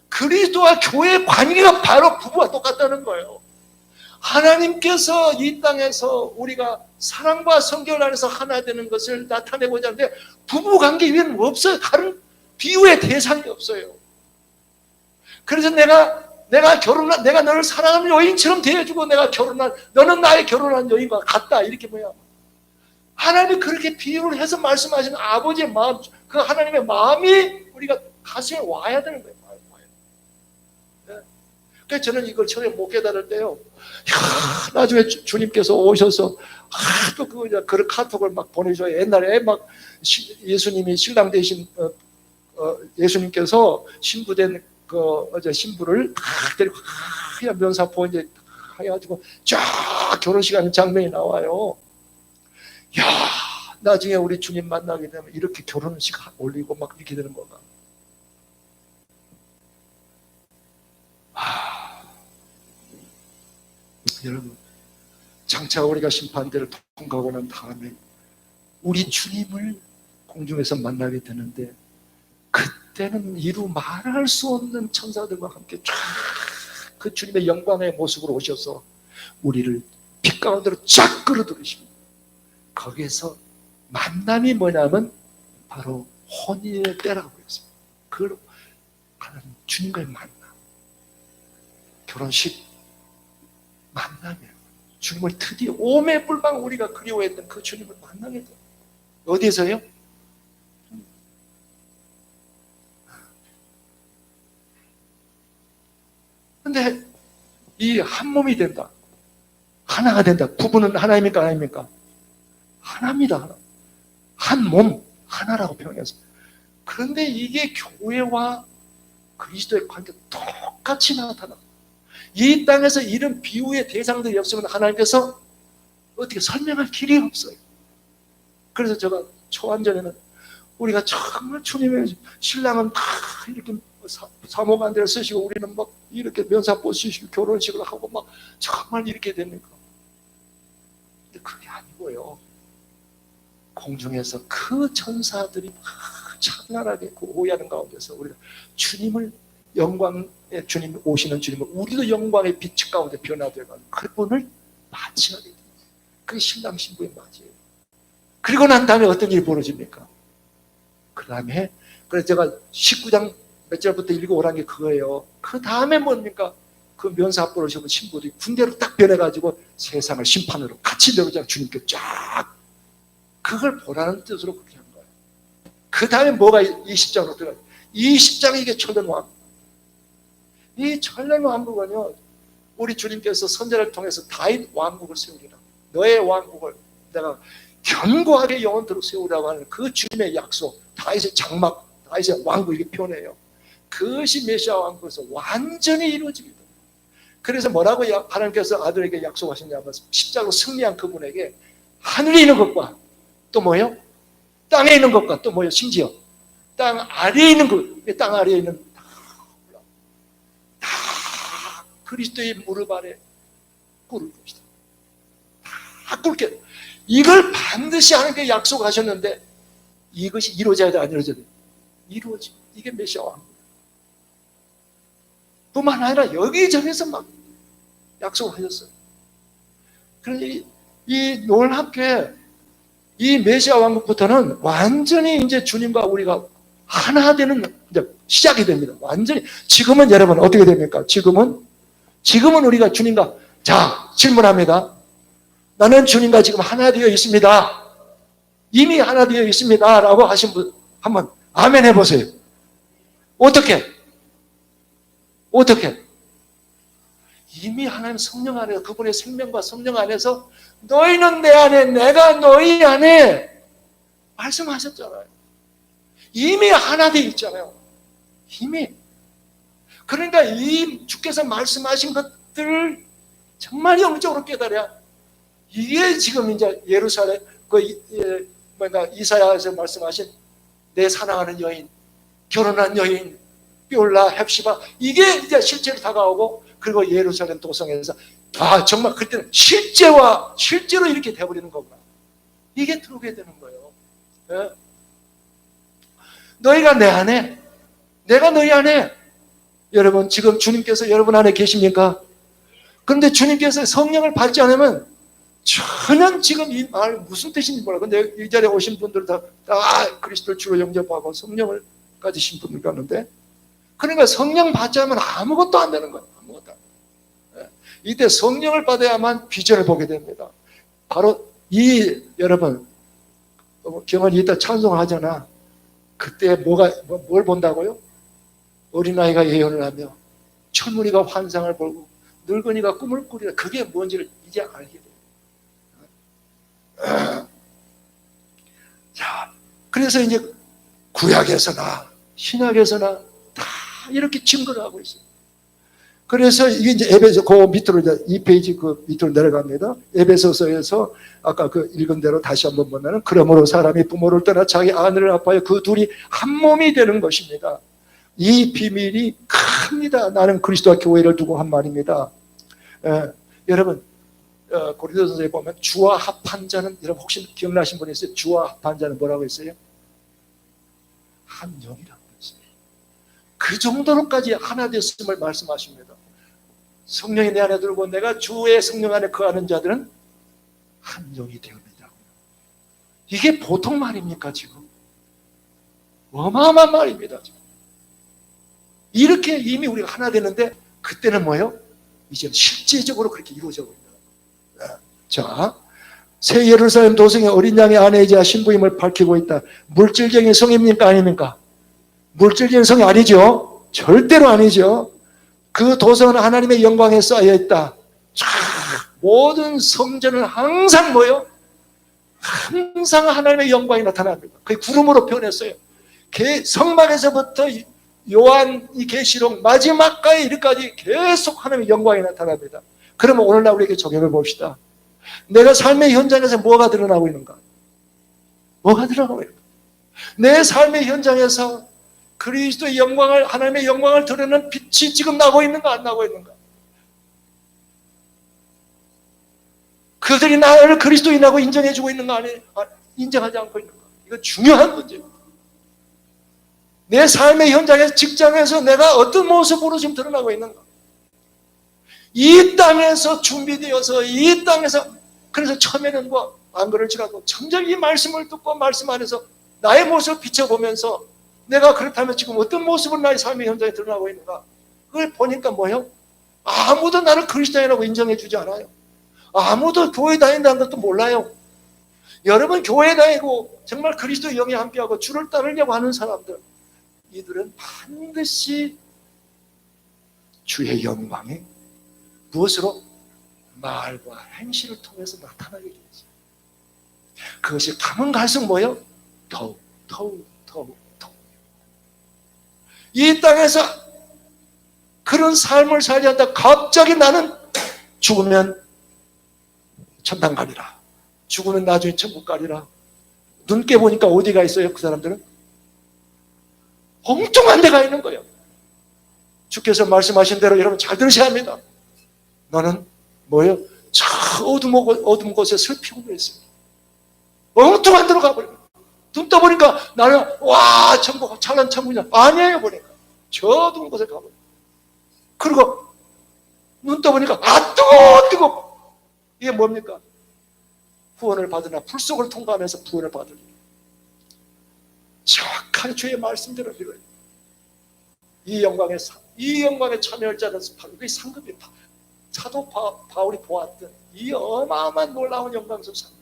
Speaker 1: 그리스도와 교회의 관계가 바로 부부와 똑같다는 거예요. 하나님께서 이 땅에서 우리가 사랑과 성결 안에서 하나 되는 것을 나타내고자 하는데, 부부관계 위에는 없어요. 다른 비유의 대상이 없어요. 그래서 내가 너를 사랑하는 여인처럼 대해주고 너는 나의 결혼한 여인과 같다. 이렇게 뭐야. 하나님이 그렇게 비유를 해서 말씀하시는 아버지의 마음, 그 하나님의 마음이 우리가 가슴에 와야 되는 거예요. 네. 그래서 저는 이걸 처음에 못 깨달을 때요. 나중에 주님께서 오셔서 또 그런 카톡을 막 보내줘요. 옛날에 막 예수님이 신랑 되신 예수님께서 신부된 신부를 딱 데리고 그냥 면사포 이제 해가지고 쫙 결혼식 하는 장면이 나와요. 야, 나중에 우리 주님 만나게 되면 이렇게 결혼식 올리고 막 이렇게 되는 건가? 여러분, 장차 우리가 심판대를 통과하고 난 다음에 우리 주님을 공중에서 만나게 되는데, 그때는 이루 말할 수 없는 천사들과 함께 쫙 그 주님의 영광의 모습으로 오셔서 우리를 빛 가운데로 쫙 끌어들이십니다. 거기에서 만남이 뭐냐면 바로 혼인의 때라고 그랬습니다. 그걸 하나님 주님과의 만남, 결혼식 만남이에요. 주님을 드디어 오매불망 우리가 그리워했던 그 주님을 만나게 돼요. 어디에서요? 근데 이 한 몸이 된다, 하나가 된다. 부부는 하나입니까? 아닙니까? 하나입니다. 한 몸, 하나라고 표현했어요. 그런데 이게 교회와 그리스도의 관계가 똑같이 나타나. 이 땅에서 이런 비유의 대상들이 없으면 하나님께서 어떻게 설명할 길이 없어요. 그래서 제가 초안전에는 우리가 정말 주님의 신랑은 다 이렇게 사모관대를 쓰시고 우리는 막 이렇게 면사포 쓰시고 결혼식을 하고 막 정말 이렇게 됩니까? 근데 그게 아니고요. 공중에서 그 천사들이 막 찬란하게 오해하는 가운데서 우리가 주님을, 영광의 주님, 오시는 주님을 우리도 영광의 빛 가운데 변화되어가는 그분을 맞이하게 됩니다. 그게 신랑 신부의 맞이예요. 그리고 난 다음에 어떤 일이 벌어집니까? 그 다음에, 그래서 제가 19장 몇 절부터 읽어오라는 게 그거예요. 그 다음에 뭡니까? 그 면사포를 접은 신부들이 군대로 딱 변해가지고 세상을 심판으로 같이 내려오자 주님께 쫙, 그걸 보라는 뜻으로 그렇게 한 거예요. 그 다음에 뭐가 20장으로 들어가요? 20장이 이게 천년왕국. 이 천년왕국은요, 우리 주님께서 선제를 통해서 다윗 왕국을 세우리라. 너의 왕국을 내가 견고하게 영원토록 세우라고 하는 그 주님의 약속, 다윗의 장막, 다윗의 왕국, 이게 표현해요. 그것이 메시아 왕국에서 완전히 이루어집니다. 그래서 뭐라고 하나님께서 아들에게 약속하셨냐면, 십자가로 승리한 그분에게 하늘에 있는 것과 또 뭐예요? 땅에 있는 것과 또 뭐예요? 심지어 땅 아래에 있는 것, 땅 아래에 있는 다 그리스도의 무릎 아래 꿇을 것이다. 다 꿇게. 이걸 반드시 하나님께 약속하셨는데 이것이 이루어져야 돼, 안 이루어져야 돼? 이루어지. 이게 메시아 왕국. 뿐만 아니라 여기저기서 막 약속을 하셨어요. 그런데 이 놀랍게 이 메시아 왕국부터는 완전히 이제 주님과 우리가 하나 되는 이제 시작이 됩니다. 완전히. 지금은 여러분 어떻게 됩니까? 지금은 우리가 주님과, 자, 질문합니다. 나는 주님과 지금 하나 되어 있습니다. 이미 하나 되어 있습니다. 라고 하신 분 한번 아멘 해보세요. 어떻게? 이미 하나님 성령 안에서, 그분의 생명과 성령 안에서 너희는 내 안에 내가 너희 안에 말씀하셨잖아요. 이미 하나 되어 있잖아요. 이미. 그러니까 이 주께서 말씀하신 것들을 정말 영적으로 깨달아야, 이게 지금 이제 예루살렘 이사야에서 말씀하신 내 사랑하는 여인, 결혼한 여인, 삐올라, 헵시바, 이게 이제 실제로 다가오고, 그리고 예루살렘 도성에서 정말 그때는 실제로 이렇게 돼버리는 거구나. 이게 들어오게 되는 거예요. 네? 너희가 내 안에, 내가 너희 안에. 여러분 지금 주님께서 여러분 안에 계십니까? 그런데 주님께서 성령을 받지 않으면 전혀 지금 이 말 무슨 뜻인지 몰라. 근데 이 자리에 오신 분들 다 그리스도를 주로 영접하고 성령을 가지신 분들 같는데, 그러니까 성령 받지 않으면 아무것도 안 되는 거예요. 아무것도 안 돼요. 이때 성령을 받아야만 비전을 보게 됩니다. 바로 여러분 경원이 이따 찬송하잖아. 그때 뭘 본다고요? 어린아이가 예언을 하며 젊은이가 환상을 보고 늙은이가 꿈을 꾸리라. 그게 뭔지를 이제 알게 돼요. 자, 그래서 이제 구약에서나 신약에서나 다 이렇게 증거를 하고 있어요. 그래서 이게 이제 에베소, 그 밑으로 이제 2페이지 그 밑으로 내려갑니다. 에베소서에서 아까 그 읽은 대로 다시 한번 보면은, 그러므로 사람이 부모를 떠나 자기 아내를 아파하여 그 둘이 한 몸이 되는 것입니다. 이 비밀이 큽니다. 나는 그리스도와 교회를 두고 한 말입니다. 여러분 고린도전서에 보면 주와 합한 자는, 여러분 혹시 기억나신 분 있어요? 주와 합한 자는 뭐라고 했어요? 한 영이라고 했어요. 그 정도로까지 하나 됐음을 말씀하십니다. 성령이 내 안에 들고 내가 주의 성령 안에 거하는 자들은 한 영이 되옵니다. 이게 보통 말입니까? 지금 어마어마한 말입니다. 지금. 이렇게 이미 우리가 하나 되는데, 그때는 뭐예요? 이제 실제적으로 그렇게 이루어져 있다. 자, 새 예루살렘 도성의 어린 양의 아내이자 신부임을 밝히고 있다. 물질적인 성입니까? 아닙니까? 물질적인 성이 아니죠. 절대로 아니죠. 그 도성은 하나님의 영광에 쌓여 있다. 모든 성전은 항상 뭐예요? 항상 하나님의 영광이 나타납니다. 그게 구름으로 표현했어요. 성막에서부터 요한 이 계시록 마지막까지 이르까지 계속 하나님의 영광이 나타납니다. 그러면 오늘날 우리에게 적용해 봅시다. 내가 삶의 현장에서 뭐가 드러나고 있는가? 뭐가 드러나고 있는가? 내 삶의 현장에서 그리스도의 영광을, 하나님의 영광을 드러내는 빛이 지금 나고 있는가, 안 나고 있는가? 그들이 나를 그리스도인하고 인정해주고 있는가, 아니 인정하지 않고 있는가? 이거 중요한 문제입니다. 내 삶의 현장에서, 직장에서 내가 어떤 모습으로 지금 드러나고 있는가? 이 땅에서 준비되어서, 이 땅에서, 그래서 처음에는 뭐 안 그럴지라도 정작 이 말씀을 듣고 말씀 안에서 나의 모습을 비춰보면서 내가 그렇다면 지금 어떤 모습으로 나의 삶의 현장에 드러나고 있는가? 그걸 보니까 뭐예요? 아무도 나를 그리스도인이라고 인정해 주지 않아요. 아무도 교회 다닌다는 것도 몰라요. 여러분 교회 다니고 정말 그리스도의 영에 함께하고 주를 따르려고 하는 사람들, 이들은 반드시 주의 영광이 무엇으로? 말과 행실을 통해서 나타나게 되어 있어요. 그것이 가면 갈수록 뭐예요? 더욱 이 땅에서 그런 삶을 살려 한다. 갑자기 나는 죽으면 천당 가리라, 죽으면 나중에 천국 가리라. 눈 깨보니까 어디가 있어요? 그 사람들은 엉뚱한 데가 있는 거예요. 주께서 말씀하신 대로 여러분 잘 들으셔야 합니다. 너는 뭐예요? 저 어둠 곳에 슬피고 있어요. 엉뚱한 데로 가버려요. 눈 떠보니까 나는 와 천국, 찬란 천국이냐? 아니에요. 보니까 저 어두운 곳에 가버려요. 그리고 눈 떠보니까 뜨거워. 이게 뭡니까? 구원을 받으나 불 속을 통과하면서 구원을 받으니 정확한 주의 말씀대로 이루어요. 이 영광에 참여할 자는 바로 그 상급이 사도 바울이 보았던 이 어마어마한 놀라운 영광 속 상급.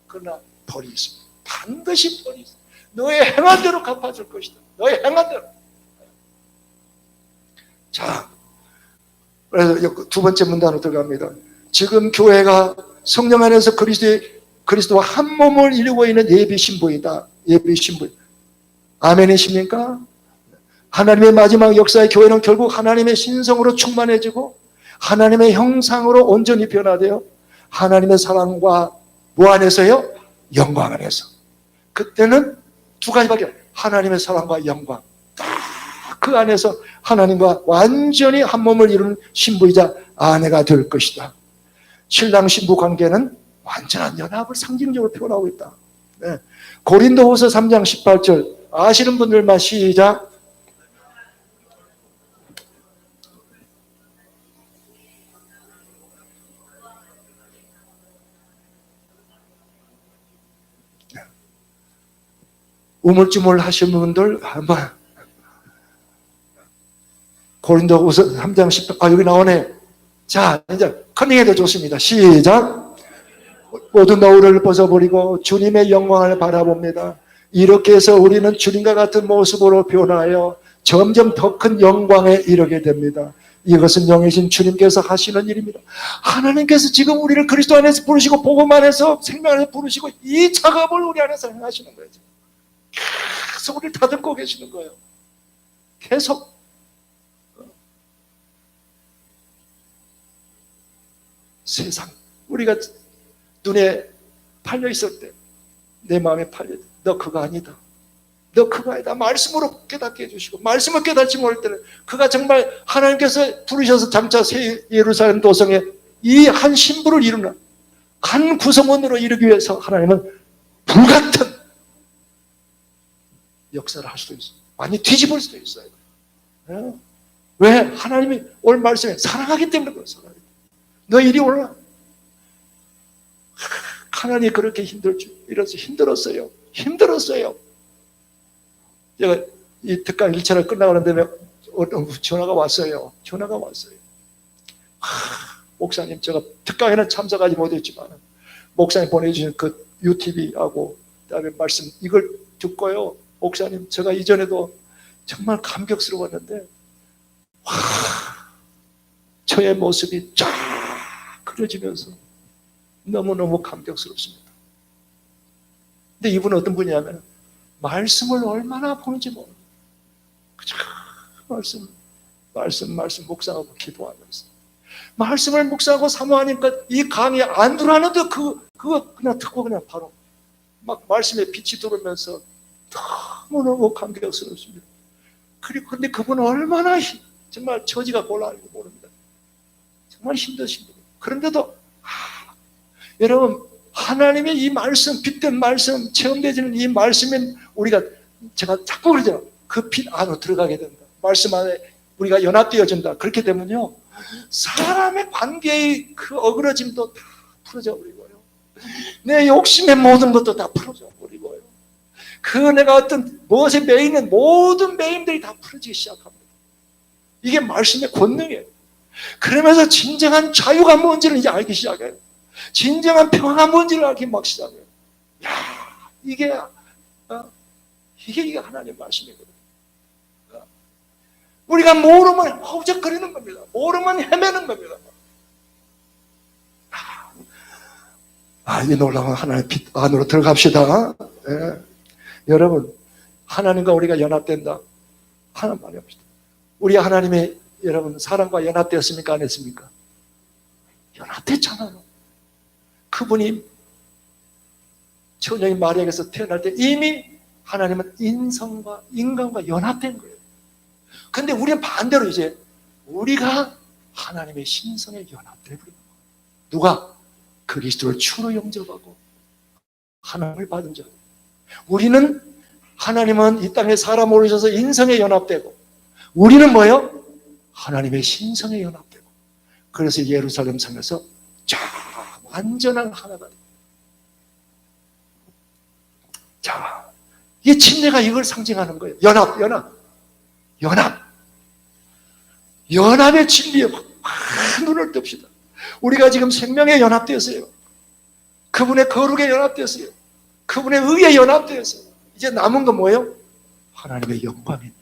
Speaker 1: 그러나 벌이 있습니다. 반드시 벌이 있습니다. 너의 행한 대로 갚아줄 것이다. 너의 행한 대로. 자, 그래서 두 번째 문단으로 들어갑니다. 지금 교회가 성령 안에서 그리스도와 한 몸을 이루고 있는 예비 신부이다. 예비 신부. 아멘이십니까? 하나님의 마지막 역사의 교회는 결국 하나님의 신성으로 충만해지고 하나님의 형상으로 온전히 변화되어 하나님의 사랑과 뭐 안에서요? 영광 안에서. 그때는 두 가지밖에 없어요. 하나님의 사랑과 영광. 딱 그 안에서 하나님과 완전히 한 몸을 이루는 신부이자 아내가 될 것이다. 신랑 신부 관계는 완전한 연합을 상징적으로 표현하고 있다. 네. 고린도후서 3장 18절 아시는 분들만 시작. 우물쭈물 하시는 분들 한번 고린도후서 3장 18 여기 나오네. 자, 이제 커닝해도 좋습니다. 시작. 모든 너울을 벗어버리고 주님의 영광을 바라봅니다. 이렇게 해서 우리는 주님과 같은 모습으로 변하여 점점 더 큰 영광에 이르게 됩니다. 이것은 영이신 주님께서 하시는 일입니다. 하나님께서 지금 우리를 그리스도 안에서 부르시고 복음 안에서 생명 안에서 부르시고 이 작업을 우리 안에서 행하시는 거예요. 계속 우리를 다듬고 계시는 거예요. 계속. 세상 우리가 눈에 팔려 있을 때 내 마음에 팔려 너 그거 아니다. 너 그거 아니다. 말씀으로 깨닫게 해주시고 말씀을 깨닫지 못할 때는 그가 정말 하나님께서 부르셔서 장차 새 예루살렘 도성에 이 한 신부를 이루는 한 구성원으로 이루기 위해서 하나님은 불같은 역사를 할 수도 있어요. 많이 뒤집을 수도 있어요. 왜? 하나님이 오늘 말씀에 사랑하기 때문에 그래요. 너 이리 올라. 하나님이 그렇게 힘들었어요. 제가 이 특강 1차를 끝나가는데 전화가 왔어요. 목사님, 제가 특강에는 참석하지 못했지만 목사님 보내주신 그 UTV하고 그다음에 말씀 이걸 듣고요. 목사님, 제가 이전에도 정말 감격스러웠는데 저의 모습이 쫙 그려지면서 너무너무 감격스럽습니다. 근데 이분은 어떤 분이냐면 말씀을 얼마나 보는지 모릅니다. 말씀 묵상하고 기도하면서 말씀을 묵상하고 사모하니까 이 강이 안 들어가는데 그거 그냥 듣고 그냥 바로 막 말씀에 빛이 들어오면서 너무너무 감격스럽습니다. 그리고 근데 그분은 얼마나 정말 처지가 곤란한지 모릅니다. 정말 힘드신 분이에요. 그런데도 여러분 하나님의 이 말씀, 빛된 말씀, 체험되지는 이 말씀은 제가 자꾸 그러잖아요. 그 빛 안으로 들어가게 된다. 말씀 안에 우리가 연합되어진다. 그렇게 되면요 사람의 관계의 그 어그러짐도 다 풀어져 버리고요. 내 욕심의 모든 것도 다 풀어져 버리고요. 내가 어떤 무엇에 매이는 모든 매임들이 다 풀어지기 시작합니다. 이게 말씀의 권능이에요. 그러면서 진정한 자유가 뭔지를 이제 알기 시작해요. 진정한 평화가 뭔지를 알기 막 시작해요. 이게 하나님의 말씀이거든요. 우리가 모르면 허우적거리는 겁니다. 모르면 헤매는 겁니다. 이 놀라운 하나님의 빛 안으로 들어갑시다. 네. 여러분, 하나님과 우리가 연합된다. 하나님 말합시다. 우리 하나님의 여러분 사랑과 연합되었습니까? 안 했습니까? 연합됐잖아요. 그분이 처녀인 마리아에게서 태어날 때 이미 하나님은 인간과 연합된 거예요. 근데 우리는 반대로 이제 우리가 하나님의 신성에 연합되어 버린 거예요. 누가? 그리스도를 주로 영접하고 하나님을 받은 자. 우리는 하나님은 이 땅에 사람 오르셔서 인성에 연합되고 우리는 뭐예요? 하나님의 신성에 연합되고 그래서 예루살렘 성에서 쫙 완전한 하나가 돼요. 자, 이 침례가 이걸 상징하는 거예요. 연합의 진리에 눈을 뜹시다. 우리가 지금 생명에 연합되었어요. 그분의 거룩에 연합되었어요. 그분의 의에 연합되었어요. 이제 남은 건 뭐예요? 하나님의 영광입니다.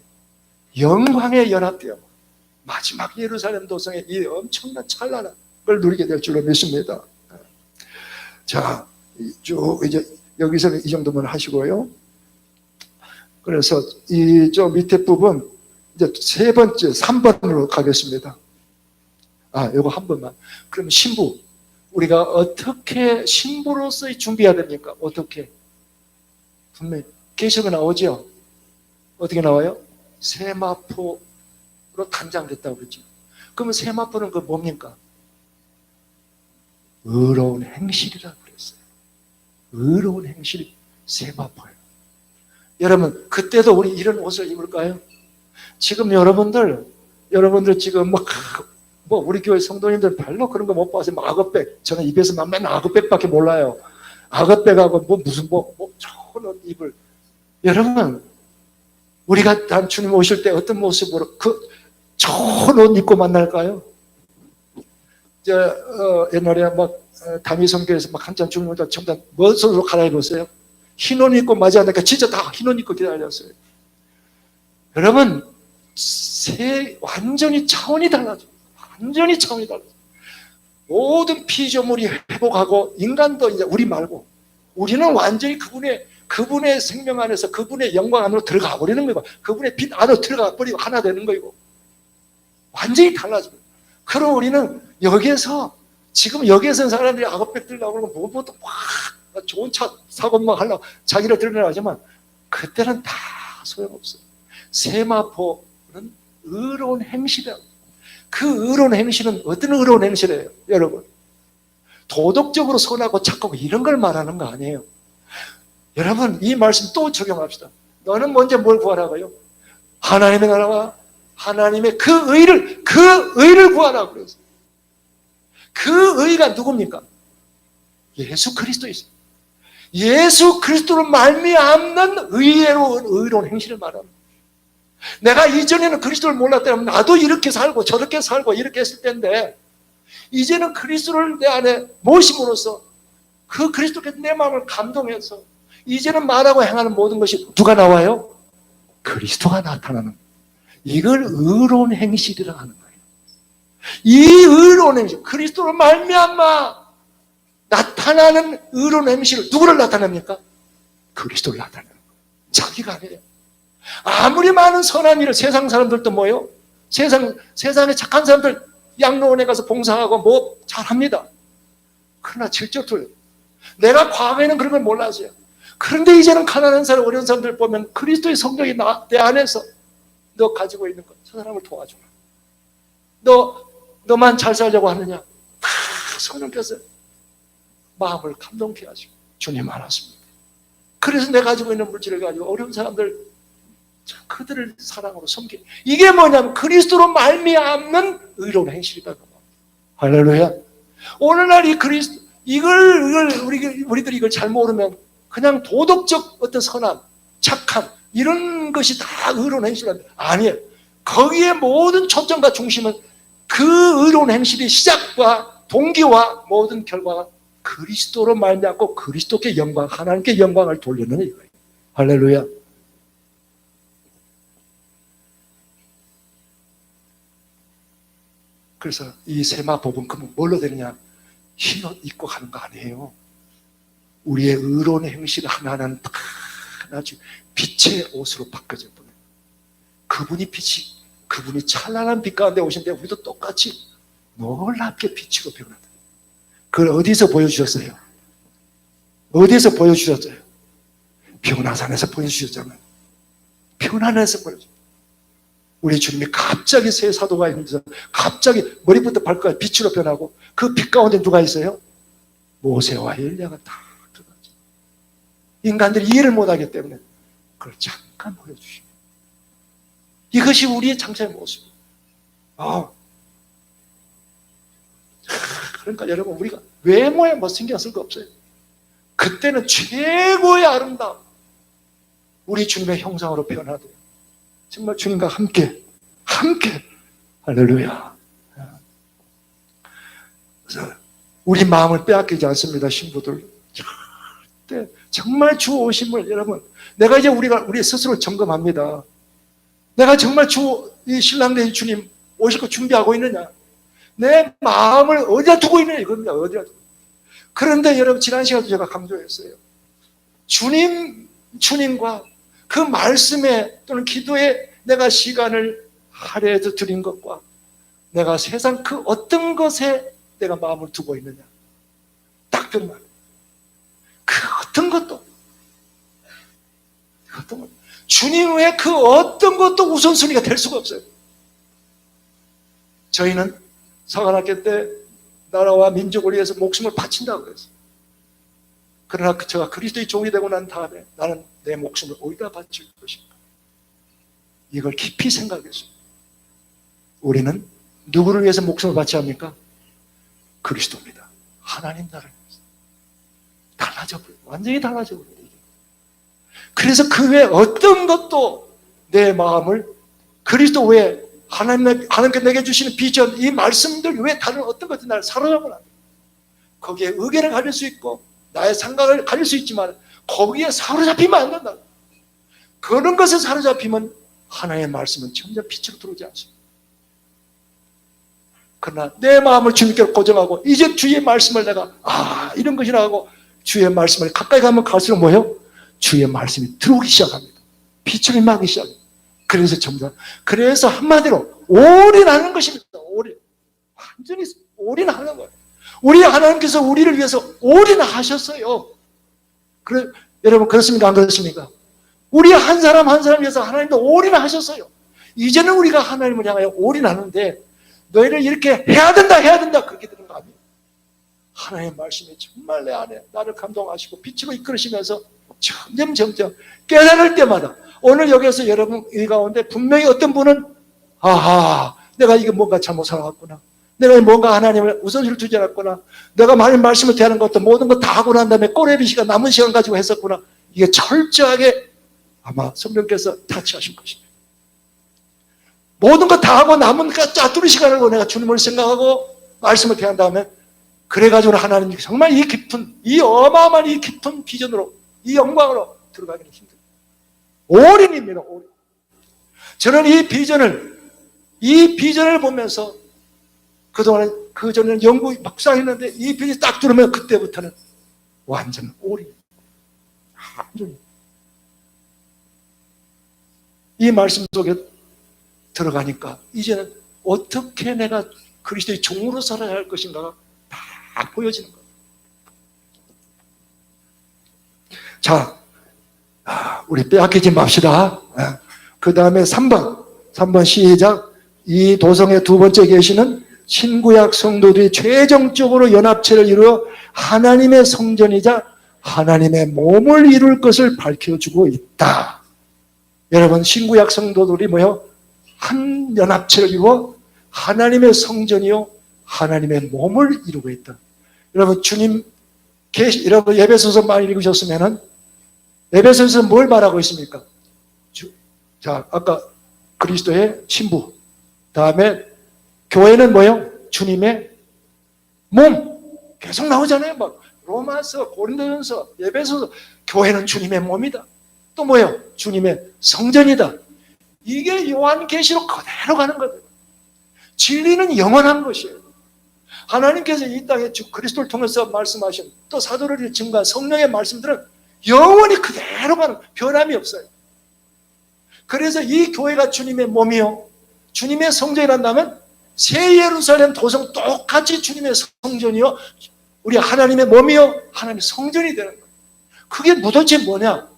Speaker 1: 영광에 연합되어 마지막 예루살렘 도성의 이 엄청난 찬란한 걸 누리게 될 줄로 믿습니다. 자, 쭉 이제 여기서는 이 정도만 하시고요. 그래서 이 저 밑에 부분 이제 세 번째 3번으로 가겠습니다. 요거 한 번만. 그럼 신부, 우리가 어떻게 신부로서의 준비해야 됩니까? 어떻게? 분명히 계시가 나오죠. 어떻게 나와요? 세마포로 단장됐다고 그랬죠. 그러면 세마포는 그 뭡니까? 의로운 행실이라고 그랬어요. 의로운 행실이 세마포예요. 여러분, 그때도 우리 이런 옷을 입을까요? 지금 여러분들 지금 뭐 우리 교회 성도님들 별로 그런 거 못 봐서 악어백, 저는 입에서 맨날 악어백밖에 몰라요. 악어백하고 무슨 좋은 옷 입을. 여러분, 우리가 단 주님 오실 때 어떤 모습으로 그 좋은 옷 입고 만날까요? 옛날에 담임 성교에서 한참 주님 오다 전부 다 무엇으로 갈아입었어요? 흰 옷 입고 맞이하니까 진짜 다 흰 옷 입고 기다렸어요. 여러분, 완전히 차원이 달라져. 완전히 차원이 달라져. 모든 피조물이 회복하고 인간도 이제 우리 말고 우리는 완전히 그분의 생명 안에서 그분의 영광 안으로 들어가 버리는 거고 그분의 빛 안으로 들어가 버리고 하나 되는 거고 완전히 달라져요. 그럼 우리는 여기에서 지금 여기에서 사람들이 악어백 들려고 그러면 무엇보다 막 좋은 차 사고 막 하려고 자기를 드러내지만 그때는 다 소용없어요. 세마포는 의로운 행실이에요. 그 의로운 행실은 어떤 의로운 행실이에요? 여러분, 도덕적으로 선하고 착하고 이런 걸 말하는 거 아니에요. 여러분, 이 말씀 또 적용합시다. 너는 먼저 뭘 구하라고요? 하나님의 나라와 하나님의 그 의를 구하라고 그랬어요. 그 의가 누굽니까? 예수 그리스도이세요. 예수 그리스도로 말미암는 의로운 행실을 말합니다. 내가 이전에는 그리스도를 몰랐다면 나도 이렇게 살고 저렇게 살고 이렇게 했을 텐데 이제는 그리스도를 내 안에 모심으로써 그 그리스도께서 내 마음을 감동해서 이제는 말하고 행하는 모든 것이 누가 나와요? 그리스도가 나타나는 거예요. 이걸 의로운 행실이라고 하는 거예요. 이 의로운 행실, 그리스도로 말미암아 나타나는 의로운 행실을 누구를 나타냅니까? 그리스도를 나타내는 거예요. 자기가 아니에요. 아무리 많은 선한 일을 세상 사람들도 뭐요? 세상에 착한 사람들 양로원에 가서 봉사하고 뭐 잘합니다. 그러나 질적으로 내가 과거에는 그런 걸 몰랐어요. 그런데 이제는 가난한 사람, 어려운 사람들 보면 그리스도의 성령이 내 안에서 너 가지고 있는 것, 저 사람을 도와주라. 너만 잘 살려고 하느냐? 다 성령께서 마음을 감동케 하시고 주님 알았습니다. 그래서 내가 가지고 있는 물질을 가지고 어려운 사람들 그들을 사랑으로 섬기. 이게 뭐냐면 그리스도로 말미암는 의로운 행실이다. 할렐루야. 오늘날 이 그리스도 우리들이 이걸 잘 모르면 그냥 도덕적 어떤 선함, 착함 이런 것이 다 의로운 행실인데 아니에요. 거기에 모든 초점과 중심은 그 의로운 행실의 시작과 동기와 모든 결과가 그리스도로 말미암고 그리스도께 영광, 하나님께 영광을 돌리는 이거예요. 할렐루야. 그래서 이 세마법은 그러면 뭘로 되느냐? 흰옷 입고 가는 거 아니에요. 우리의 의로운 행실 하나는 다 아주 빛의 옷으로 바뀌어져 버려요. 그분이 찬란한 빛 가운데 오신데 우리도 똑같이 놀랍게 빛으로 변한다. 그걸 어디서 보여주셨어요? 어디서 보여주셨어요? 변화산에서 보여주셨잖아요. 변화산에서 보여주셨어요. 우리 주님이 갑자기 새 사도가 있면서 갑자기 머리부터 발끝까지 빛으로 변하고 그 빛 가운데 누가 있어요? 모세와 엘리야가 다 들어가죠. 인간들이 이해를 못하기 때문에 그걸 잠깐 보여주시고 이것이 우리의 장차의 모습이에요. 그러니까 여러분 우리가 외모에 뭐 신경 쓸 거 없어요. 그때는 최고의 아름다움, 우리 주님의 형상으로 변화돼요. 정말 주님과 함께 할렐루야. 그래서 우리 마음을 빼앗기지 않습니다. 신부들 절대 정말 주 오심을 여러분, 내가 이제 우리 스스로 점검합니다. 내가 정말 이 신랑된 주님 오실 거 준비하고 있느냐? 내 마음을 어디다 두고 있느냐 이겁니다. 어디다 두고. 그런데 여러분, 지난 시간도 제가 강조했어요. 주님과 그 말씀에 또는 기도에 내가 시간을 할애해서 드린 것과 내가 세상 그 어떤 것에 내가 마음을 두고 있느냐. 딱 변말. 그 어떤 것도 주님 외에 그 어떤 것도 우선순위가 될 수가 없어요. 저희는 사관학교 때 나라와 민족을 위해서 목숨을 바친다고 그랬어요. 그러나 제가 그리스도의 종이 되고 난 다음에 나는 내 목숨을 어디다 바칠 것인가? 이걸 깊이 생각했어요. 우리는 누구를 위해서 목숨을 바쳐야 합니까? 그리스도입니다. 하나님 나라를 위해서. 달라져버려요. 완전히 달라져버려요. 그래서 그 외에 어떤 것도 내 마음을 그리스도 외에 하나님께 내게 주시는 비전, 이 말씀들 외에 다른 어떤 것도 나를 사로잡으면 안 돼요. 거기에 의견을 가질 수 있고 나의 생각을 가질 수 있지만 거기에 사로잡히면 안 된다. 그런 것에 사로잡히면 하나님의 말씀은 점점 빛으로 들어오지 않습니다. 그러나 내 마음을 주님께 고정하고 이제 주의 말씀을 내가 이런 것이라 하고 주의 말씀을 가까이 가면 갈수록 뭐예요? 주의 말씀이 들어오기 시작합니다. 빛을 임하기 시작합니다. 그래서 한마디로 올인하는 것입니다. 완전히 올인하는 거예요. 우리 하나님께서 우리를 위해서 올인하셨어요. 여러분 그렇습니까? 안 그렇습니까? 우리 한 사람 한 사람 위해서 하나님도 올인하셨어요. 이제는 우리가 하나님을 향하여 올인하는데 너희를 이렇게 해야 된다 그렇게 되는 거 아니에요. 하나님의 말씀이 정말 내 안에 나를 감동하시고 빛으로 이끌으시면서 점점 깨달을 때마다 오늘 여기에서 여러분 이 가운데 분명히 어떤 분은 내가 이게 뭔가 잘못 살아갔구나. 내가 뭔가 하나님을 우선순위를 두지 않았구나. 내가 하나님 말씀을 대하는 것도 모든 거 다 하고 난 다음에 꼬레비 시간 남은 시간 가지고 했었구나. 이게 철저하게 아마 성령께서 타치하신 것입니다. 모든 거 다 하고 남은 짜투리 시간을 내가 주님을 생각하고 말씀을 대한 다음에 그래가지고 하나님 정말 이 깊은 이 어마어마한 이 깊은 비전으로 이 영광으로 들어가기는 힘들어요. 올인입니다. 올인. 저는 이 비전을 보면서 그동안에 그전에는 연구 박사했는데 이 비전이 딱 들으면 그때부터는 완전 올인. 완전히 이 말씀 속에 들어가니까 이제는 어떻게 내가 그리스도의 종으로 살아야 할 것인가가 딱 보여지는 거예요. 자, 우리 빼앗기지 맙시다. 그 다음에 3번 시작. 이 도성의 두 번째 계시는 신구약 성도들이 최종적으로 연합체를 이루어 하나님의 성전이자 하나님의 몸을 이룰 것을 밝혀주고 있다. 여러분 신구약 성도들이 뭐요? 한 연합체를 이루어 하나님의 성전이요 하나님의 몸을 이루고 있다. 여러분 여러분 에베소서 많이 읽으셨으면은 에베소서에서 뭘 말하고 있습니까? 자, 아까 그리스도의 신부, 다음에 교회는 뭐예요? 주님의 몸. 계속 나오잖아요. 막 로마서, 고린도전서, 에베소서. 교회는 주님의 몸이다. 또 뭐예요? 주님의 성전이다. 이게 요한계시록 그대로 가는 거예요. 진리는 영원한 것이에요. 하나님께서 이 땅에 주 그리스도를 통해서 말씀하신 또 사도를 증거한 성령의 말씀들은 영원히 그대로 가는 변함이 없어요. 그래서 이 교회가 주님의 몸이요 주님의 성전이란다면 새 예루살렘 도성 똑같이 주님의 성전이요 우리 하나님의 몸이요 하나님의 성전이 되는 거예요. 그게 도대체 뭐냐?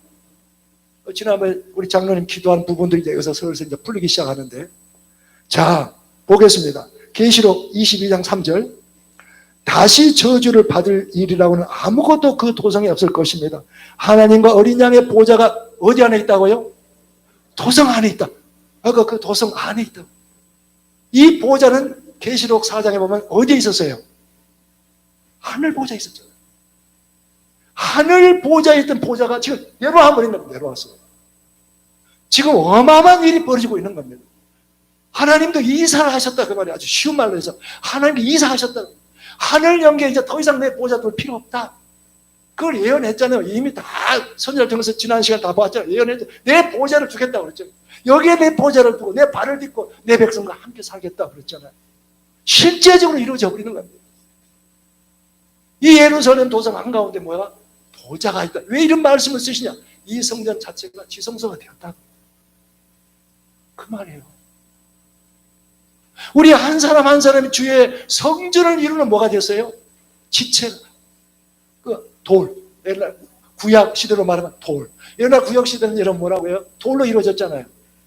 Speaker 1: 지난번에 우리 장로님 기도한 부분들이 이제 여기서 슬슬 이제 풀리기 시작하는데, 자 보겠습니다. 계시록 22장 3절. 다시 저주를 받을 일이라고는 아무것도 그 도성에 없을 것입니다. 하나님과 어린 양의 보좌가 어디 안에 있다고요? 도성 안에 있다. 그 도성 안에 있다. 이 보좌는 계시록 4장에 보면 어디에 있었어요? 하늘 보좌에 있었죠. 하늘 보좌에 있던 보좌가 지금 내려와 버린 겁니다. 내려왔어요. 지금 어마어마한 일이 벌어지고 있는 겁니다. 하나님도 이사를 하셨다 그 말이 아주 쉬운 말로 해서 하나님이 이사하셨다. 하늘 연계 이제 더 이상 내 보좌 둘 필요 없다. 그걸 예언했잖아요. 이미 다 선지자를 통해서 지난 시간 다 봤잖아요. 예언했죠. 내 보좌를 주겠다고 그랬죠. 여기에 내 보좌를 두고 내 발을 딛고 내 백성과 함께 살겠다고 그랬잖아요. 실제적으로 이루어져 버리는 겁니다. 이 예루살렘 도성 한가운데 뭐야? 보좌가 있다. 왜 이런 말씀을 쓰시냐? 이 성전 자체가 지성소가 되었다. 그 말이에요. 우리 한 사람 한 사람이 주의 성전을 이루는 뭐가 됐어요? 지체가. 그 돌. 옛날 구약 시대로 말하면 돌. 옛날 구약 시대는 이런 뭐라고요? 돌로 이루어졌잖아요.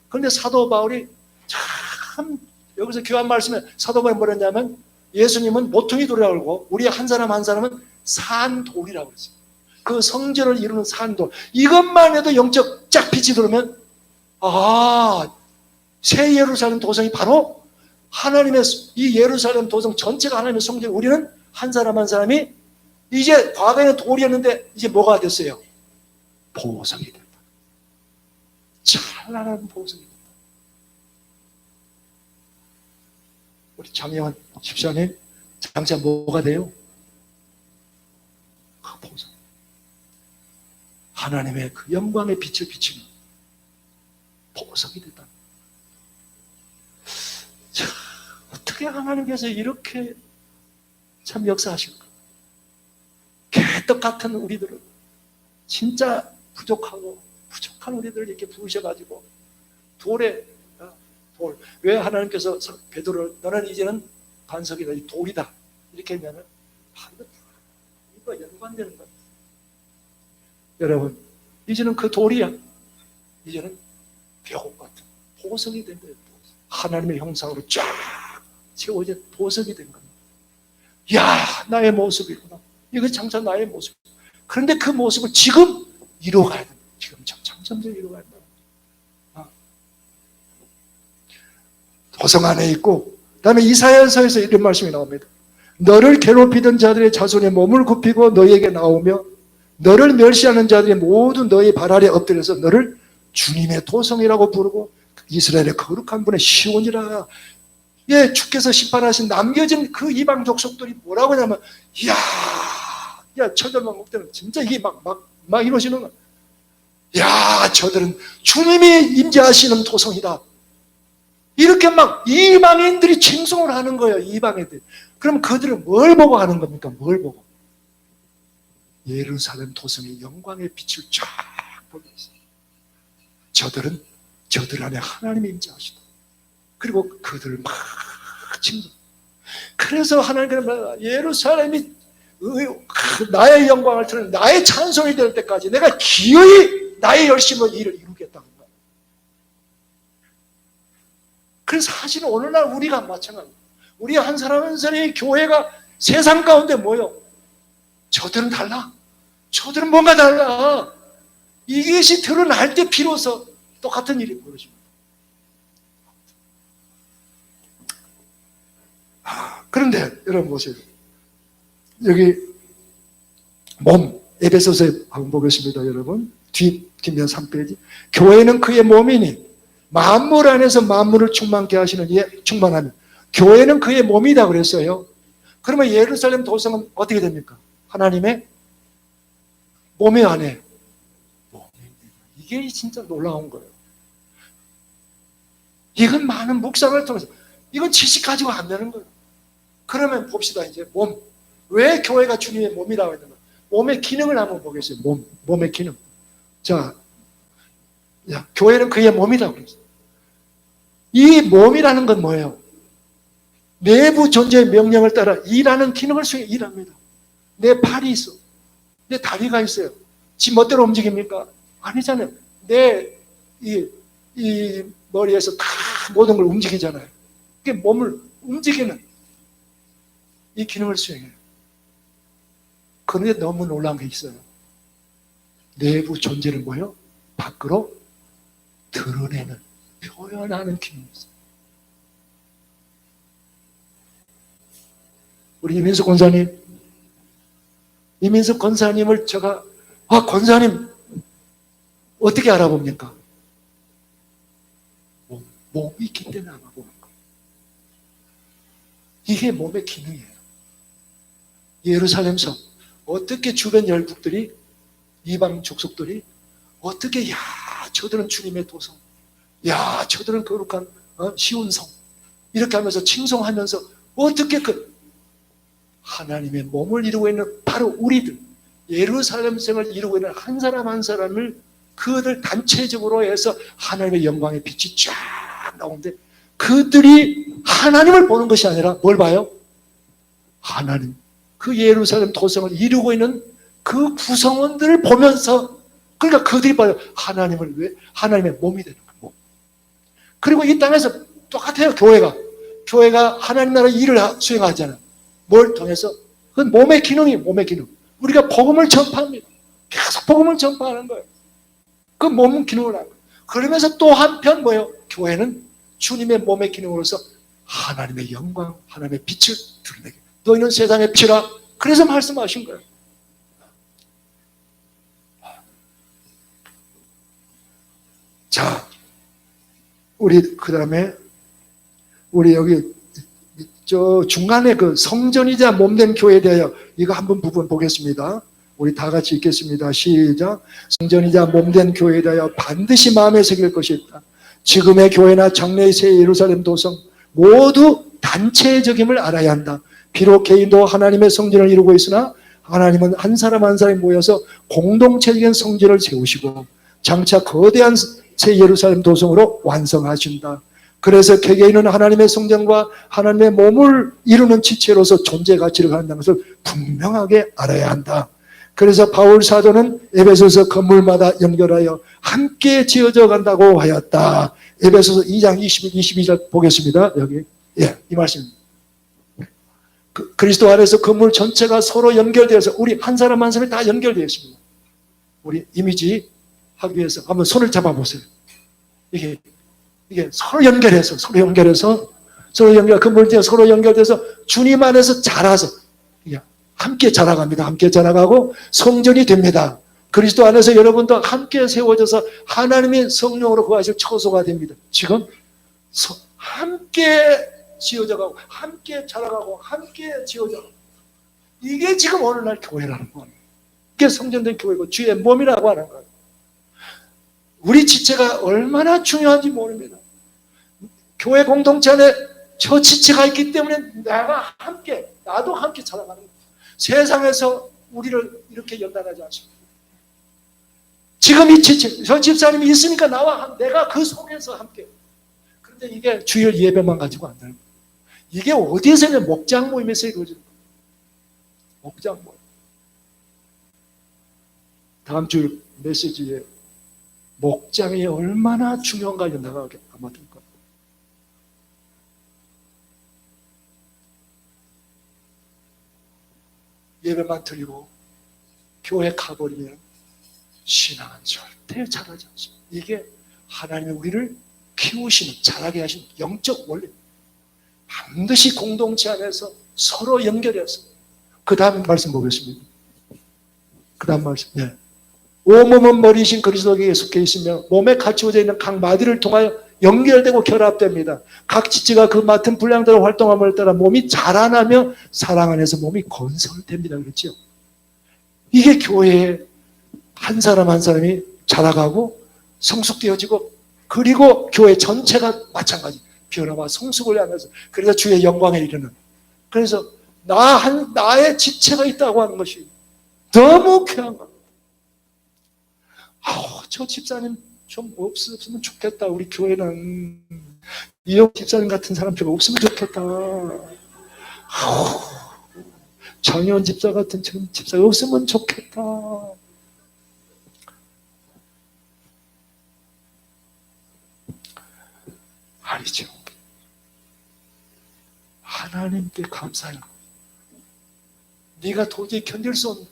Speaker 1: 그런데 사도 바울이 참 여기서 교환 말씀에 사도 바울이 뭐라 했냐면 예수님은 모퉁이 돌이라고 그러고 우리 한 사람 한 사람은 산돌이라고 그랬어요. 그 성전을 이루는 산돌. 이것만 해도 영적 쫙 빛이 들어오면 새 예루살렘 도성이 바로 하나님의 이 예루살렘 도성 전체가 하나님의 성전. 우리는 한 사람 한 사람이 이제 과거에는 돌이었는데 이제 뭐가 됐어요? 보석이 됐다. 찬란한 보석이 됐다. 우리 장혜원 집사님 장차 뭐가 돼요? 그 보석. 하나님의 그 영광의 빛을 비치는 보석이 됐다. 참, 어떻게 하나님께서 이렇게 참 역사하실까? 개떡 같은 우리들을 진짜 부족한 우리들을 이렇게 부르셔가지고 돌. 왜 하나님께서 베드로를 너는 이제는 반석이다, 돌이다 이렇게 했냐면 이거 연관되는 겁니다. 여러분 이제는 그 돌이야. 이제는 벽 같은 보석이 된 거예요. 하나님의 형상으로 쫙 채워진 보석이 된 겁니다. 야, 나의 모습이구나. 이거 장차 나의 모습. 그런데 그 모습을 지금 이루어가야 됩니다. 지금 점점 이루어가야 됩니다. 도성 안에 있고, 그 다음에 이사야서에서 이런 말씀이 나옵니다. 너를 괴롭히던 자들의 자손의 몸을 굽히고 너에게 나오며 너를 멸시하는 자들이 모두 너의 발 아래 엎드려서 너를 주님의 도성이라고 부르고 이스라엘의 거룩한 분의 시온이라. 예, 주께서 심판하신 남겨진 그 이방 족속들이 뭐라고 하냐면 야, 처절만 때는 진짜 이게 막 이러시는 거야. 야, 저들은 주님이 임재하시는 도성이다. 이렇게 막 이방인들이 칭송을 하는 거예요. 이방인들. 그럼 그들은 뭘 보고 하는 겁니까? 뭘 보고? 예루살렘 도성의 영광의 빛을 쫙 보고 있어요. 저들 안에 하나님이 임재하시다. 그리고 그들을 막 칭송. 그래서 하나님께서 예루살렘이 나의 영광을 드러내 나의 찬송이 될 때까지 내가 기어이 나의 열심으로 일을 이루겠다는 거예요. 그래서 사실은 오늘날 우리가 마찬가지입니다. 우리 한 사람 한 사람의 교회가 세상 가운데 뭐요? 저들은 달라. 저들은 뭔가 달라. 이것이 드러날 때 비로소 똑같은 일이 벌어집니다. 그런데 여러분 보세요. 여기 몸, 에베소서에 한번 보겠습니다. 여러분 뒷면 3페이지. 교회는 그의 몸이니 만물 안에서 만물을 충만케 하시는 이에 충만하며 교회는 그의 몸이다 그랬어요. 그러면 예루살렘 도성은 어떻게 됩니까? 하나님의 몸의 안에. 이게 진짜 놀라운 거예요. 이건 많은 묵상을 통해서, 이건 지식 가지고 안 되는 거예요. 그러면 봅시다. 이제 몸. 왜 교회가 주님의 몸이라고 했는가? 몸의 기능을 한번 보겠어요. 몸의 기능. 자, 교회는 그의 몸이라고 그랬어요. 이 몸이라는 건 뭐예요? 내부 존재의 명령을 따라 일하는 기능을 일합니다. 내 팔이 있어. 내 다리가 있어요. 지 멋대로 움직입니까? 아니잖아요. 내 이 머리에서 다 모든 걸 움직이잖아요. 그게 몸을 움직이는 이 기능을 수행해요. 그런데 너무 놀라운 게 있어요. 내부 존재를 뭐예요? 밖으로 드러내는, 표현하는 기능이 있어요. 우리 이민석 권사님을 제가 권사님 어떻게 알아봅니까? 몸이 있기 때문에 아마 보는 거예요. 이게 몸의 기능이에요. 예루살렘 성, 어떻게 주변 열국들이, 이방 족속들이 어떻게, 야 저들은 주님의 도성, 야 저들은 거룩한 시온 성, 이렇게 하면서 칭송하면서 어떻게 그 하나님의 몸을 이루고 있는 바로 우리들, 예루살렘 성을 이루고 있는 한 사람 한 사람을 그들 단체적으로 해서 하나님의 영광의 빛이 쫙 나오는데, 그들이 하나님을 보는 것이 아니라 뭘 봐요? 하나님, 그 예루살렘 도성을 이루고 있는 그 구성원들을 보면서, 그러니까 그들이 봐요. 하나님을 왜? 하나님의 몸이 되는 거예요. 몸. 그리고 이 땅에서 똑같아요. 교회가 하나님 나라 일을 수행하잖아요. 뭘 통해서? 그 몸의 기능이 몸의 기능. 우리가 복음을 전파합니다. 계속 복음을 전파하는 거예요. 그 몸 기능을 하는 거예요. 그러면서 또 한편 뭐예요? 교회는 주님의 몸의 기능으로서 하나님의 영광, 하나님의 빛을 드러내게. 너희는 세상의 빛이라. 그래서 말씀하신 거예요. 자, 우리 그 다음에 우리 여기 저 중간에 그 성전이자 몸된 교회에 대하여 이거 한번 부분 보겠습니다. 우리 다 같이 읽겠습니다. 시작. 성전이자 몸된 교회에 대하여 반드시 마음에 새길 것이 있다. 지금의 교회나 장래의 새 예루살렘 도성 모두 단체적임을 알아야 한다. 비록 개인도 하나님의 성전을 이루고 있으나 하나님은 한 사람 한 사람이 모여서 공동체적인 성전을 세우시고 장차 거대한 새 예루살렘 도성으로 완성하신다. 그래서 개개인은 하나님의 성전과 하나님의 몸을 이루는 지체로서 존재 가치를 갖는다는 것을 분명하게 알아야 한다. 그래서 바울 사도는 에베소서 건물마다 연결하여 함께 지어져 간다고 하였다. 에베소서 2장 21, 22절 보겠습니다. 여기 이 말씀입니다. 그리스도 안에서 건물 전체가 서로 연결되어서 우리 한 사람 한 사람이 다 연결되어 있습니다. 우리 이미지 하기 위해서 한번 손을 잡아보세요. 이게 서로 연결해서 건물에 서로 연결돼서 주님 안에서 자라서 함께 자라갑니다. 함께 자라가고 성전이 됩니다. 그리스도 안에서 여러분도 함께 세워져서 하나님의 성령으로 거하실 처소가 됩니다. 지금 함께 지어져가고 함께 자라가고 함께 지어져가고, 이게 지금 오늘날 교회라는 거예요. 이게 성전된 교회고 주의 몸이라고 하는 거예요. 우리 지체가 얼마나 중요한지 모릅니다. 교회 공동체 안에 저 지체가 있기 때문에 나도 함께 자라가는 거예요. 세상에서 우리를 이렇게 연단하지 않습니다. 지금 이 지체, 저 집사님이 있으니까 내가 그 속에서 함께. 그런데 이게 주일 예배만 가지고 안 되는 거예요. 이게 어디에서 목장 모임에서 이루어지는 거예요. 목장 모임. 다음 주 메시지에 목장이 얼마나 중요한가 나가게 아마 될 거예요. 예배만 드리고 교회 가버리면 신앙은 절대 자라지 않습니다. 이게 하나님이 우리를 키우시는, 자라게 하시는 영적 원리. 반드시 공동체 안에서 서로 연결해서. 그 다음 말씀 보겠습니다. 그 다음 말씀. 온몸은 머리이신 그리스도에게 속해 있으며 몸에 갖추어져 있는 각 마디를 통하여 연결되고 결합됩니다. 각 지체가 그 맡은 분량대로 활동함을 따라 몸이 자라나며 사랑 안에서 몸이 건설됩니다. 그렇죠? 이게 교회의 한 사람 한 사람이 자라가고 성숙되어지고, 그리고 교회 전체가 마찬가지 변화와 성숙을 하면서, 그래서 주의 영광에 이르는, 그래서 나의 지체가 있다고 하는 것이 너무 귀한 겁니다. 저 집사님 좀 없으면 좋겠다. 우리 교회는 이영 집사님 같은 사람 좀 없으면 좋겠다. 장현 집사 같은 집사 없으면 좋겠다. 아니죠. 하나님께 감사해요. 네가 도저히 견딜 수 없는,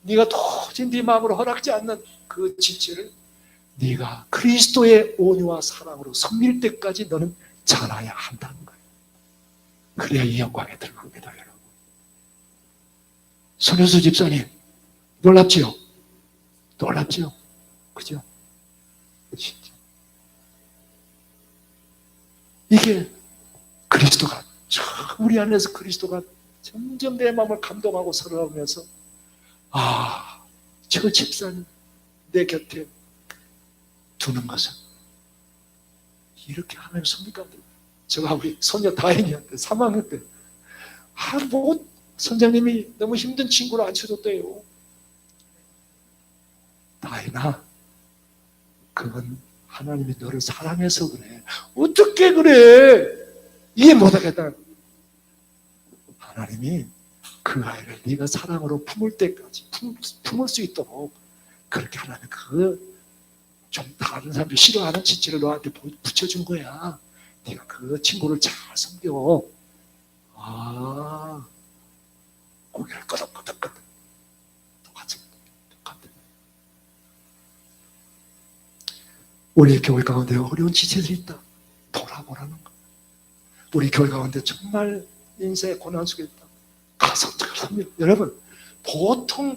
Speaker 1: 네가 도저히 네 마음으로 허락지 않는 그 지체를 네가 그리스도의 온유와 사랑으로 섬길 때까지 너는 자라야 한다는 거예요. 그래야 이 영광에 들어갑니다, 여러분. 손효수 집사님, 놀랍지요? 놀랍지요? 그죠? 진짜. 이게 그리스도가 우리 안에서 그리스도가 점점 내 마음을 감동하고 살아오면서 저 집사님 내 곁에 두는 것은 이렇게 하나님 섭니까? 제가 우리 손녀 다행이한테 3학년 때 선생님이 너무 힘든 친구를 앉혀줬대요. 다행아, 그건 하나님이 너를 사랑해서 그래. 어떻게 그래? 이해 못하겠다. 하나님이 그 아이를 네가 사랑으로 품을 때까지 품을 수 있도록 그렇게 하나님 좀 다른 사람들이 싫어하는 지체를 너한테 붙여준 거야. 네가 그 친구를 잘 섬겨. 고개를 끄덕끄덕 똑같아. 우리 교회 가운데 어려운 지체들이 있다. 돌아보라는 거. 우리 교회 가운데 정말 인생의 고난 속에 있다. 가서 합니다. 여러분, 보통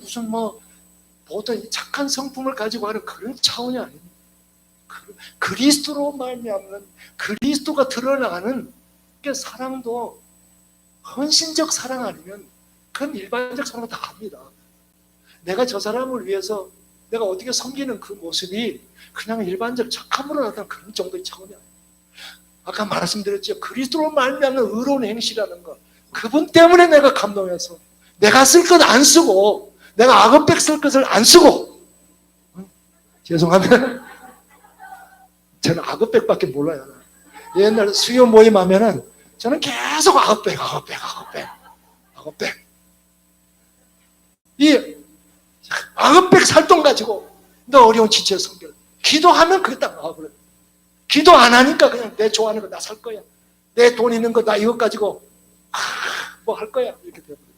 Speaker 1: 보통 착한 성품을 가지고 하는 그런 차원이 아닙니다. 그리스도로 말미암는 그리스도가 드러나는 그 사랑도 헌신적 사랑 아니면 그건 일반적 사랑은 다 합니다. 내가 저 사람을 위해서 내가 어떻게 섬기는 그 모습이 그냥 일반적 착함으로 나타나는 그런 정도의 차원이 아니에요. 아까 말씀드렸죠. 그리스도로 말미암는 의로운 행실이라는 것. 그분 때문에 내가 감동해서 내가 쓸 것 안 쓰고 내가 아급백 쓸 것을 안 쓰고 죄송합니다. 저는 아급백밖에 몰라요. 옛날 수요 모임 하면은 저는 계속 아급백. 이 아급백 살돈 가지고 너 어려운 지체 성결. 기도하면 그게 딱 나와버려요. 기도 안 하니까 그냥 내 좋아하는 거 나 살 거야. 내 돈 있는 거 나 이것 가지고 뭐 할 거야. 이렇게 돼버려요.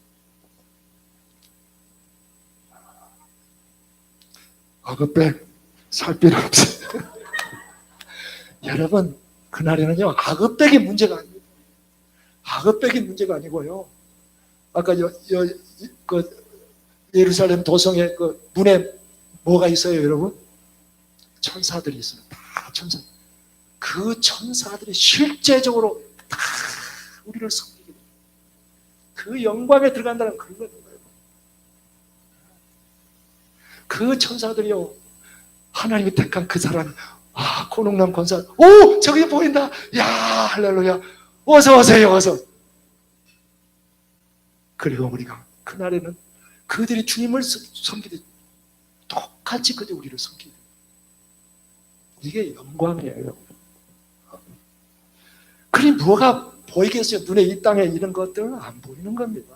Speaker 1: 아급백 살 필요 없어요. 여러분, 그날에는요, 아급백이 문제가 아닙니다. 아급백이 문제가 아니고요. 아까 예루살렘 도성의 그 문에 뭐가 있어요, 여러분? 천사들이 있어요. 다 천사. 그 천사들이 실제적으로 다 우리를 섬기게 돼요. 그 영광에 들어간다는 그런 거예요. 그 천사들이요, 하나님이 택한 그 사람이 고농남 권사, 저기 보인다. 야, 할렐루야. 어서 오세요, 어서. 그리고 우리가 그날에는 그들이 주님을 섬기듯 똑같이 그들이 우리를 섬기게 돼요. 이게 영광이에요. 그리 뭐가 보이겠어요? 눈에 이 땅에 이런 것들은 안 보이는 겁니다.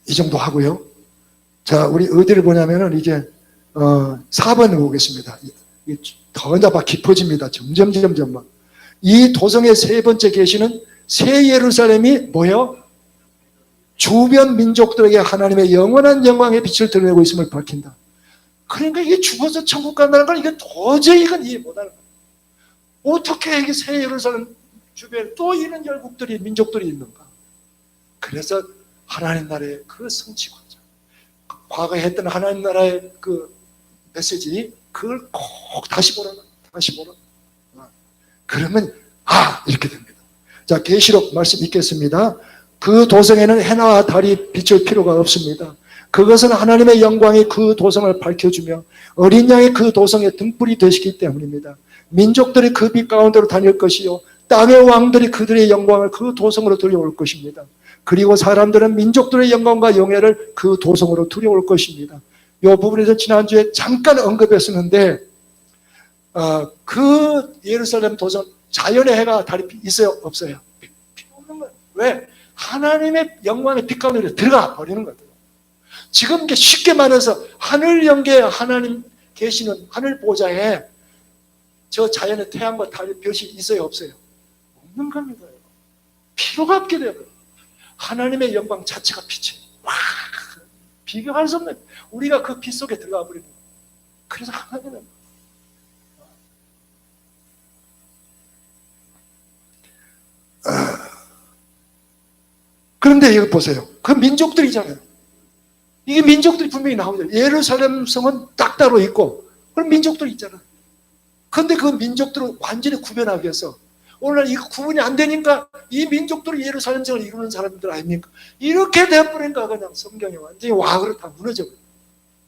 Speaker 1: 이 정도 하고요. 자, 우리 어디를 보냐면은 이제 4번 보겠습니다. 더 막 깊어집니다. 점점. 이 도성의 세 번째 계시는 새 예루살렘이 뭐예요? 주변 민족들에게 하나님의 영원한 영광의 빛을 드러내고 있음을 밝힌다. 그러니까 이게 죽어서 천국 간다는 건 이게 도저히 이건 이해 못하는 거예요. 어떻게 이게 새 예루살렘 주변에 또 이런 열국들이 민족들이 있는가? 그래서 하나님 나라의 그 성취관자, 과거에 했던 하나님 나라의 그 메시지, 그걸 꼭 다시 보라. 그러면 이렇게 됩니다. 자, 계시록 말씀 읽겠습니다. 그 도성에는 해나 달이 비출 필요가 없습니다. 그것은 하나님의 영광이 그 도성을 밝혀주며 어린 양이 그 도성의 등불이 되시기 때문입니다. 민족들이 그 빛 가운데로 다닐 것이요 땅의 왕들이 그들의 영광을 그 도성으로 들여올 것입니다. 그리고 사람들은 민족들의 영광과 영예를 그 도성으로 들여올 것입니다. 이 부분에서 지난주에 잠깐 언급했었는데 그 예루살렘 도성 자연의 해가 달이 있어요? 없어요? 필요 없는 거예요. 왜? 하나님의 영광의 빛 가운데 들어가 버리는 거예요. 지금 이게 쉽게 말해서 하늘 영계에 하나님 계시는 하늘 보좌에 저 자연의 태양과 달, 별이 있어요? 없어요? 없는 겁니다. 필요가 없게 돼요. 하나님의 영광 자체가 빛이에요. 비교할 수 없는, 우리가 그 빛 속에 들어가 버리는 거예요. 그래서 하나님은 그런데 이거 보세요. 그 민족들이잖아요. 이게 민족들이 분명히 나오죠. 예루살렘 성은 딱 따로 있고 그럼 민족들이 있잖아요. 근데 그 민족들을 완전히 구별하기 위해서 오늘날 이 구분이 안 되니까 이 민족들이 예루살렘성을 이루는 사람들 아닙니까? 이렇게 돼버리니까 그냥 성경이 완전히 와그로 다 무너져버려요.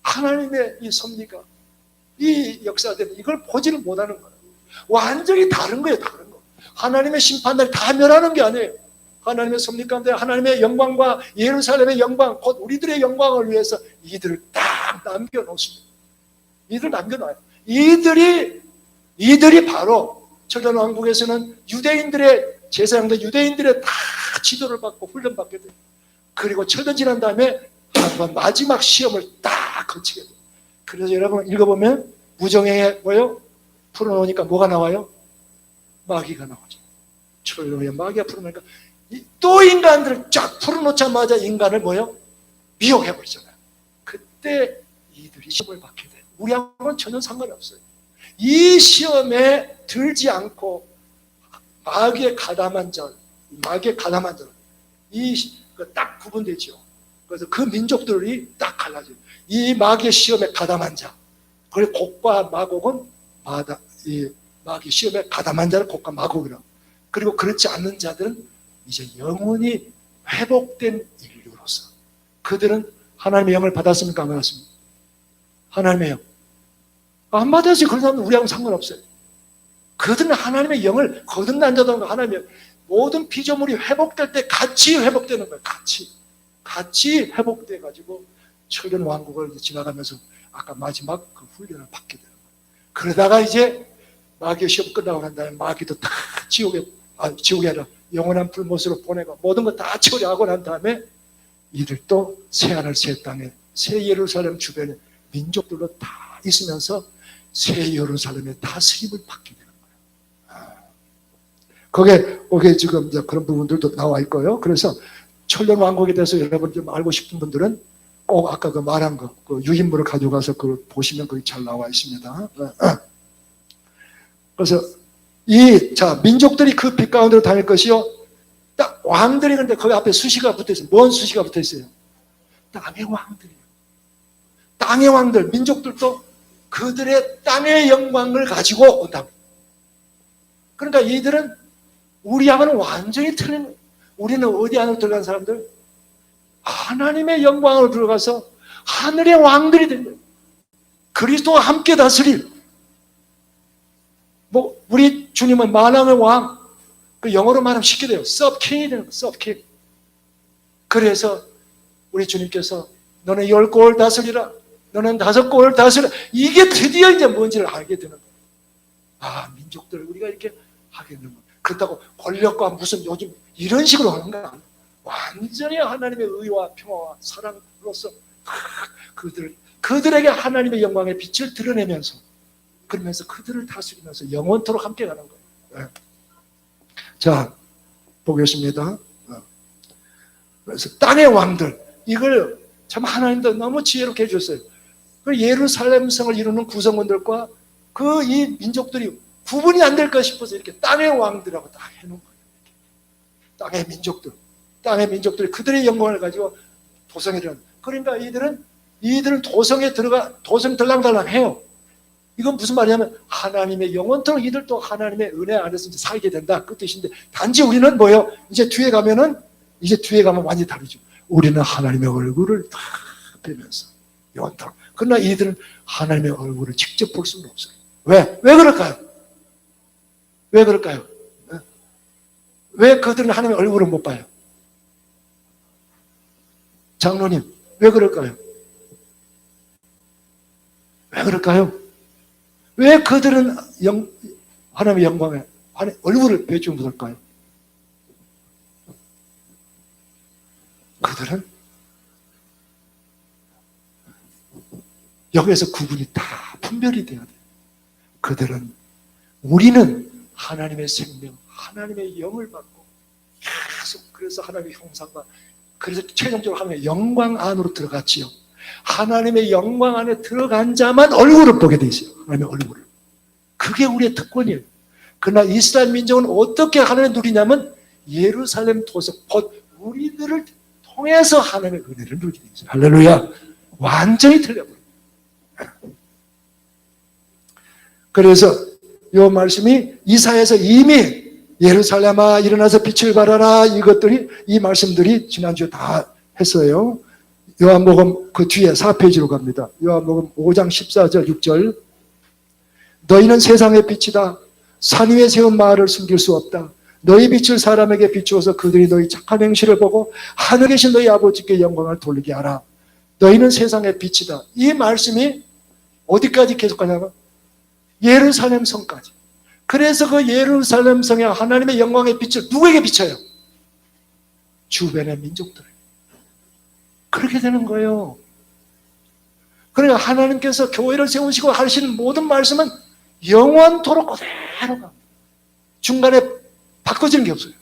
Speaker 1: 하나님의 이 섭리가, 이 역사들은 이걸 보지를 못하는 거예요. 완전히 다른 거예요, 다른 거. 하나님의 심판을 다 멸하는 게 아니에요. 하나님의 섭리 가운데 하나님의 영광과 예루살렘의 영광, 곧 우리들의 영광을 위해서 이들을 딱 남겨놓습니다. 이들 남겨놔요. 이들이 바로 천년왕국에서는 유대인들의 제사장들, 유대인들의 다 지도를 받고 훈련받게 돼요. 그리고 철년 지난 다음에 한번 마지막 시험을 딱 거치게 돼요. 그래서 여러분 읽어보면 무정행에 뭐요? 풀어놓으니까 뭐가 나와요? 마귀가 나오죠. 철년에 마귀가 풀어놓으니까 또 인간들을 쫙 풀어놓자마자 인간을 뭐요? 미혹해버리잖아요. 그때 이들이 시험을 받게 돼요. 우리하고는 전혀 상관이 없어요. 이 시험에 들지 않고 마귀의 가담한 자, 딱 구분되죠. 그래서 그 민족들이 딱 갈라져요. 이 마귀의 시험에 가담한 자, 그리고 곡과 마곡은 이 마귀 시험에 가담한 자를 곡과 마곡이라. 그리고 그렇지 않는 자들은 이제 영원히 회복된 인류로서 그들은 하나님의 영을 받았습니까? 안 받았습니까? 하나님의 영. 안 받았지. 그런 사람은 우리하고는 상관없어요. 그들은 하나님의 영을 거듭난 자들은 하나님의 영. 모든 피조물이 회복될 때 같이 회복되는 거예요. 같이 회복돼 가지고 철년 왕국을 지나가면서 아까 마지막 그 훈련을 받게 되는 거예요. 그러다가 이제 마귀의 시험 끝나고 난 다음에 마귀도 다 지옥에 아니라 영원한 불못으로 보내고 모든 거 다 처리하고 난 다음에 이들도 새하늘 새 땅에 새 예루살렘 주변에 민족들로 다 있으면서 새 예루살렘의 다스림을 받게 되는 거예요. 거기에 지금 이제 그런 부분들도 나와 있고요. 그래서 천년 왕국에 대해서 여러분 좀 알고 싶은 분들은 꼭 아까 그 말한 거, 그 유인물을 가져가서 그걸 보시면 거기 잘 나와 있습니다. 그래서 민족들이 그 빛 가운데로 다닐 것이요. 딱 왕들이 근데 거기 앞에 수시가 붙어 있어요. 뭔 수시가 붙어 있어요? 땅의 왕들이에요. 땅의 왕들, 민족들도 그들의 땅의 영광을 가지고 온다. 그러니까 이들은 우리하고는 완전히 틀린 거예요. 우리는 어디 안으로 들어간 사람들? 하나님의 영광으로 들어가서 하늘의 왕들이 된 거예요. 그리스도와 함께 다스릴. 우리 주님은 만왕의 왕. 그 영어로 말하면 쉽게 돼요. 서브킹이 되는 거예요. 서브킹. 그래서 우리 주님께서 너는 10골 다스리라. 너는 5골 다스리라. 이게 드디어 이제 뭔지를 알게 되는 거예요. 민족들을 우리가 이렇게 하게 되는 거예요. 그렇다고 권력과 무슨 요즘 이런 식으로 하는 거 아니에요. 완전히 하나님의 의와 평화와 사랑으로서 그들에게 하나님의 영광의 빛을 드러내면서 그러면서 그들을 다스리면서 영원토록 함께 가는 거예요. 자, 보겠습니다. 그래서 땅의 왕들, 이걸 참 하나님도 너무 지혜롭게 해주셨어요. 그 예루살렘 성을 이루는 구성원들과 그 이 민족들이 구분이 안 될까 싶어서 이렇게 땅의 왕들하고 딱 해놓은 거예요. 땅의 민족들이 그들의 영광을 가지고 도성에 들어간. 그러니까 이들은 도성에 도성 들랑달랑 해요. 이건 무슨 말이냐면 하나님의 영원토록 이들도 하나님의 은혜 안에서 이제 살게 된다. 그 뜻인데 단지 우리는 뭐예요? 이제 뒤에 가면 완전히 다르죠. 우리는 하나님의 얼굴을 다 보면서 영원토록. 그러나 이들은 하나님의 얼굴을 직접 볼 수는 없어요. 왜? 왜 그럴까요? 왜 그들은 하나님의 얼굴을 못 봐요? 장로님, 왜 그럴까요? 왜 그들은 하나님의 영광에 얼굴을 뵙지 못할까요? 그들은 여기에서 구분이 다 분별이 돼야 돼요. 우리는 하나님의 생명, 하나님의 영을 받고 계속 그래서 하나님의 형상과 그래서 최종적으로 하나님의 영광 안으로 들어갔지요. 하나님의 영광 안에 들어간 자만 얼굴을 보게 돼 있어요. 하나님의 얼굴을. 그게 우리의 특권이에요. 그러나 이스라엘 민족은 어떻게 하나님을 누리냐면 예루살렘 도성, 곧 우리들을 통해서 하나님의 은혜를 누리게 돼 있어요. 할렐루야. 완전히 틀려버려요. 그래서 이 말씀이 이사야에서 이미 예루살렘아 일어나서 빛을 발하라, 이것들이, 이 말씀들이 지난주에 다 했어요. 요한복음 그 뒤에 4페이지로 갑니다. 요한복음 5장 14절 6절. 너희는 세상의 빛이다. 산 위에 세운 마을을 숨길 수 없다. 너희 빛을 사람에게 비추어서 그들이 너희 착한 행실을 보고 하늘에 계신 너희 아버지께 영광을 돌리게 하라. 너희는 세상의 빛이다. 이 말씀이 어디까지 계속하냐면 예루살렘 성까지. 그래서 그 예루살렘 성에 하나님의 영광의 빛을 누구에게 비춰요? 주변의 민족들. 그렇게 되는 거예요. 그러니까 하나님께서 교회를 세우시고 하시는 모든 말씀은 영원토록 그대로 갑니다. 중간에 바꿔지는 게 없어요.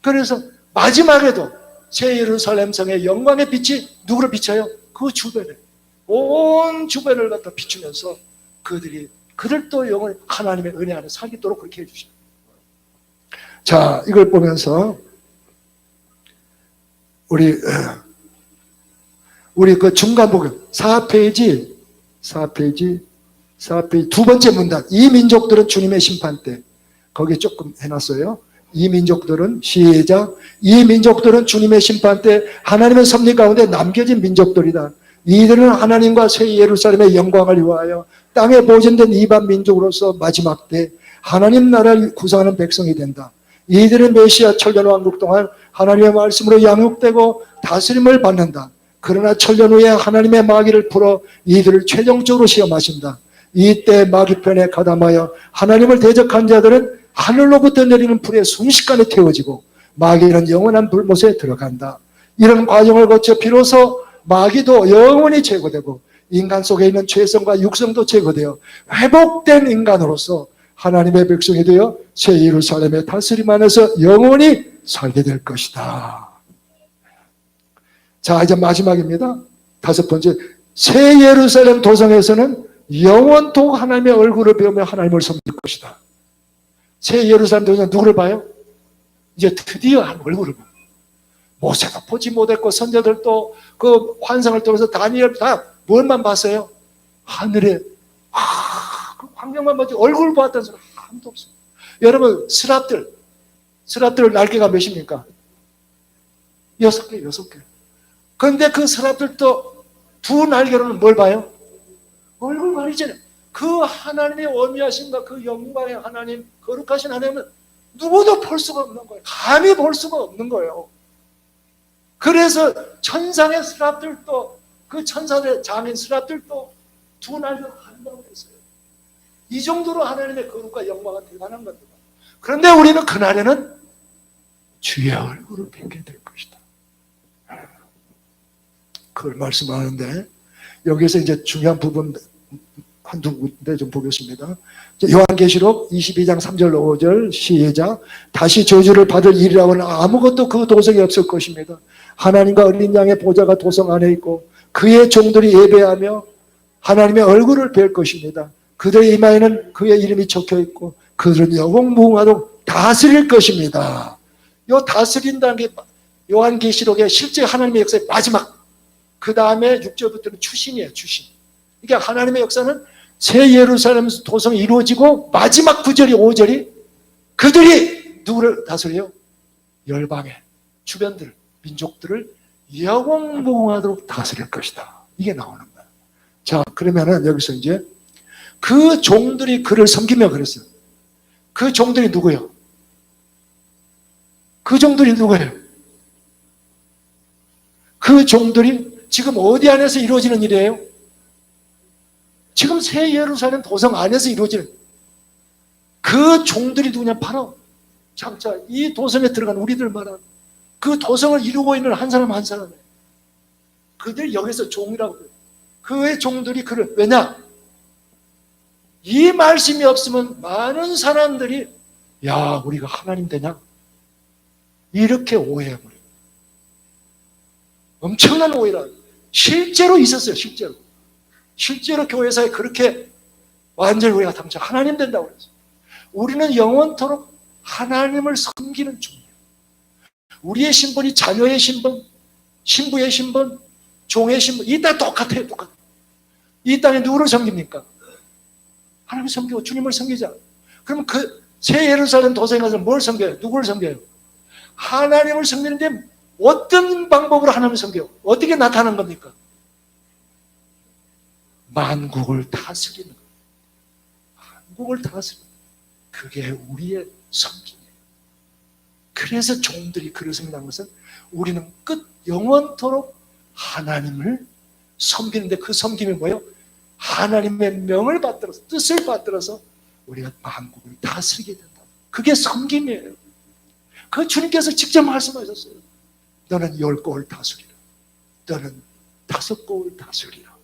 Speaker 1: 그래서 마지막에도 새 예루살렘 성의 영광의 빛이 누구를 비춰요? 그 주변에, 온 주변을 갖다 비추면서 그들도 영원히 하나님의 은혜 안에 살도록 그렇게 해주셔요. 자, 이걸 보면서 우리 그 중간 복음 4페이지 두 번째 문단, 이 민족들은 주님의 심판 때, 거기에 조금 해놨어요. 이 민족들은, 시작, 이 민족들은 주님의 심판 때 하나님의 섭리 가운데 남겨진 민족들이다. 이들은 하나님과 새 예루살렘의 영광을 위하여 땅에 보존된 이방 민족으로서 마지막 때 하나님 나라를 구성하는 백성이 된다. 이들은 메시아 천년 왕국 동안 하나님의 말씀으로 양육되고 다스림을 받는다. 그러나 천년 후에 하나님의 마귀를 풀어 이들을 최종적으로 시험하신다. 이때 마귀 편에 가담하여 하나님을 대적한 자들은 하늘로부터 내리는 불에 순식간에 태워지고 마귀는 영원한 불못에 들어간다. 이런 과정을 거쳐 비로소 마귀도 영원히 제거되고 인간 속에 있는 죄성과 육성도 제거되어 회복된 인간으로서 하나님의 백성이 되어 새 예루살렘의 다스림 안에서 영원히 살게 될 것이다. 자, 이제 마지막입니다. 다섯 번째, 새 예루살렘 도성에서는 영원토록 하나님의 얼굴을 배우며 하나님을 섬길 것이다. 새 예루살렘 도성에서 누구를 봐요? 이제 드디어 한 얼굴을 봐요. 모세도 보지 못했고 선자들도 그 환상을 통해서 다니엘 다 뭘만 봤어요? 하늘에 그 광명만 봤지 얼굴 보았다는 사람 아무도 없어요. 여러분, 스랍들 날개가 몇입니까? 6개. 그런데 그 스랍들도 두 날개로는 뭘 봐요? 얼굴만 있잖아요. 그 하나님의 어미하신가, 그 영광의 하나님, 거룩하신 하나님은 누구도 볼 수가 없는 거예요. 감히 볼 수가 없는 거예요. 그래서 천상의 스랍들도, 그 천사의 장인 스랍들도 두 날개로 한다고 했어요. 이 정도로 하나님의 거룩과 영광은 대단한 겁니다. 그런데 우리는 그날에는 주의 얼굴을 뵙게 될 것이다. 그걸 말씀하는데, 여기서 이제 중요한 부분 한두 군데 좀 보겠습니다. 요한계시록 22장 3절 5절 시작. 다시 저주를 받을 일이라고는 아무것도 그 도성에 없을 것입니다. 하나님과 어린 양의 보좌가 도성 안에 있고 그의 종들이 예배하며 하나님의 얼굴을 뵐 것입니다. 그들의 이마에는 그의 이름이 적혀 있고 그들은 영원무궁하도록 다스릴 것입니다. 이 다스린다는 게 요한계시록의 실제 하나님의 역사의 마지막, 그 다음에 6절부터는 추신이에요. 추신. 그러니까 하나님의 역사는 새 예루살렘 도성이 이루어지고 마지막 9절이 5절이 그들이 누구를 다스려요? 열방의 주변들, 민족들을 영원무궁하도록 다스릴 것이다. 이게 나오는 거야. 자, 그러면은 여기서 이제 그 종들이 그를 섬기며 그랬어요. 그 종들이 누구예요? 그 종들이 누구예요? 그 종들이 지금 어디 안에서 이루어지는 일이에요? 지금 새 예루살렘 도성 안에서 이루어지는 그 종들이 누구냐? 바로 장차 이 도성에 들어간 우리들 말한 그 도성을 이루고 있는 한 사람 한 사람이에요. 그들이 여기서 종이라고 해요. 그의 종들이 그를, 왜냐? 이 말씀이 없으면 많은 사람들이 야, 우리가 하나님 되냐? 이렇게 오해해버려요. 엄청난 오해라. 실제로 있었어요. 실제로 교회사에 그렇게 완전히 우리가 당장 하나님 된다고 그랬어요. 우리는 영원토록 하나님을 섬기는 종이에요. 우리의 신분이 자녀의 신분, 신부의 신분, 종의 신분, 이 다 똑같아요. 이 땅에 누구를 섬깁니까? 하나님을 섬기고 주님을 섬기자. 그러면 그 새 예루살렘 도성에 가서 뭘 섬겨요? 누구를 섬겨요? 하나님을 섬기는데 어떤 방법으로 하나님을 섬겨요? 어떻게 나타나는 겁니까? 만국을 다스리는 거예요. 만국을 다스리는 거예요. 그게 우리의 섬김이에요. 그래서 종들이 그를 섬긴다는 것은 우리는 끝 영원토록 하나님을 섬기는데 그 섬김이 뭐예요? 하나님의 명을 받들어서 뜻을 받들어서 우리가 만국을 다스리게 된다. 그게 섬김이에요. 그 주님께서 직접 말씀하셨어요. 너는 10골을 다스리라. 너는 5골을 다스리라.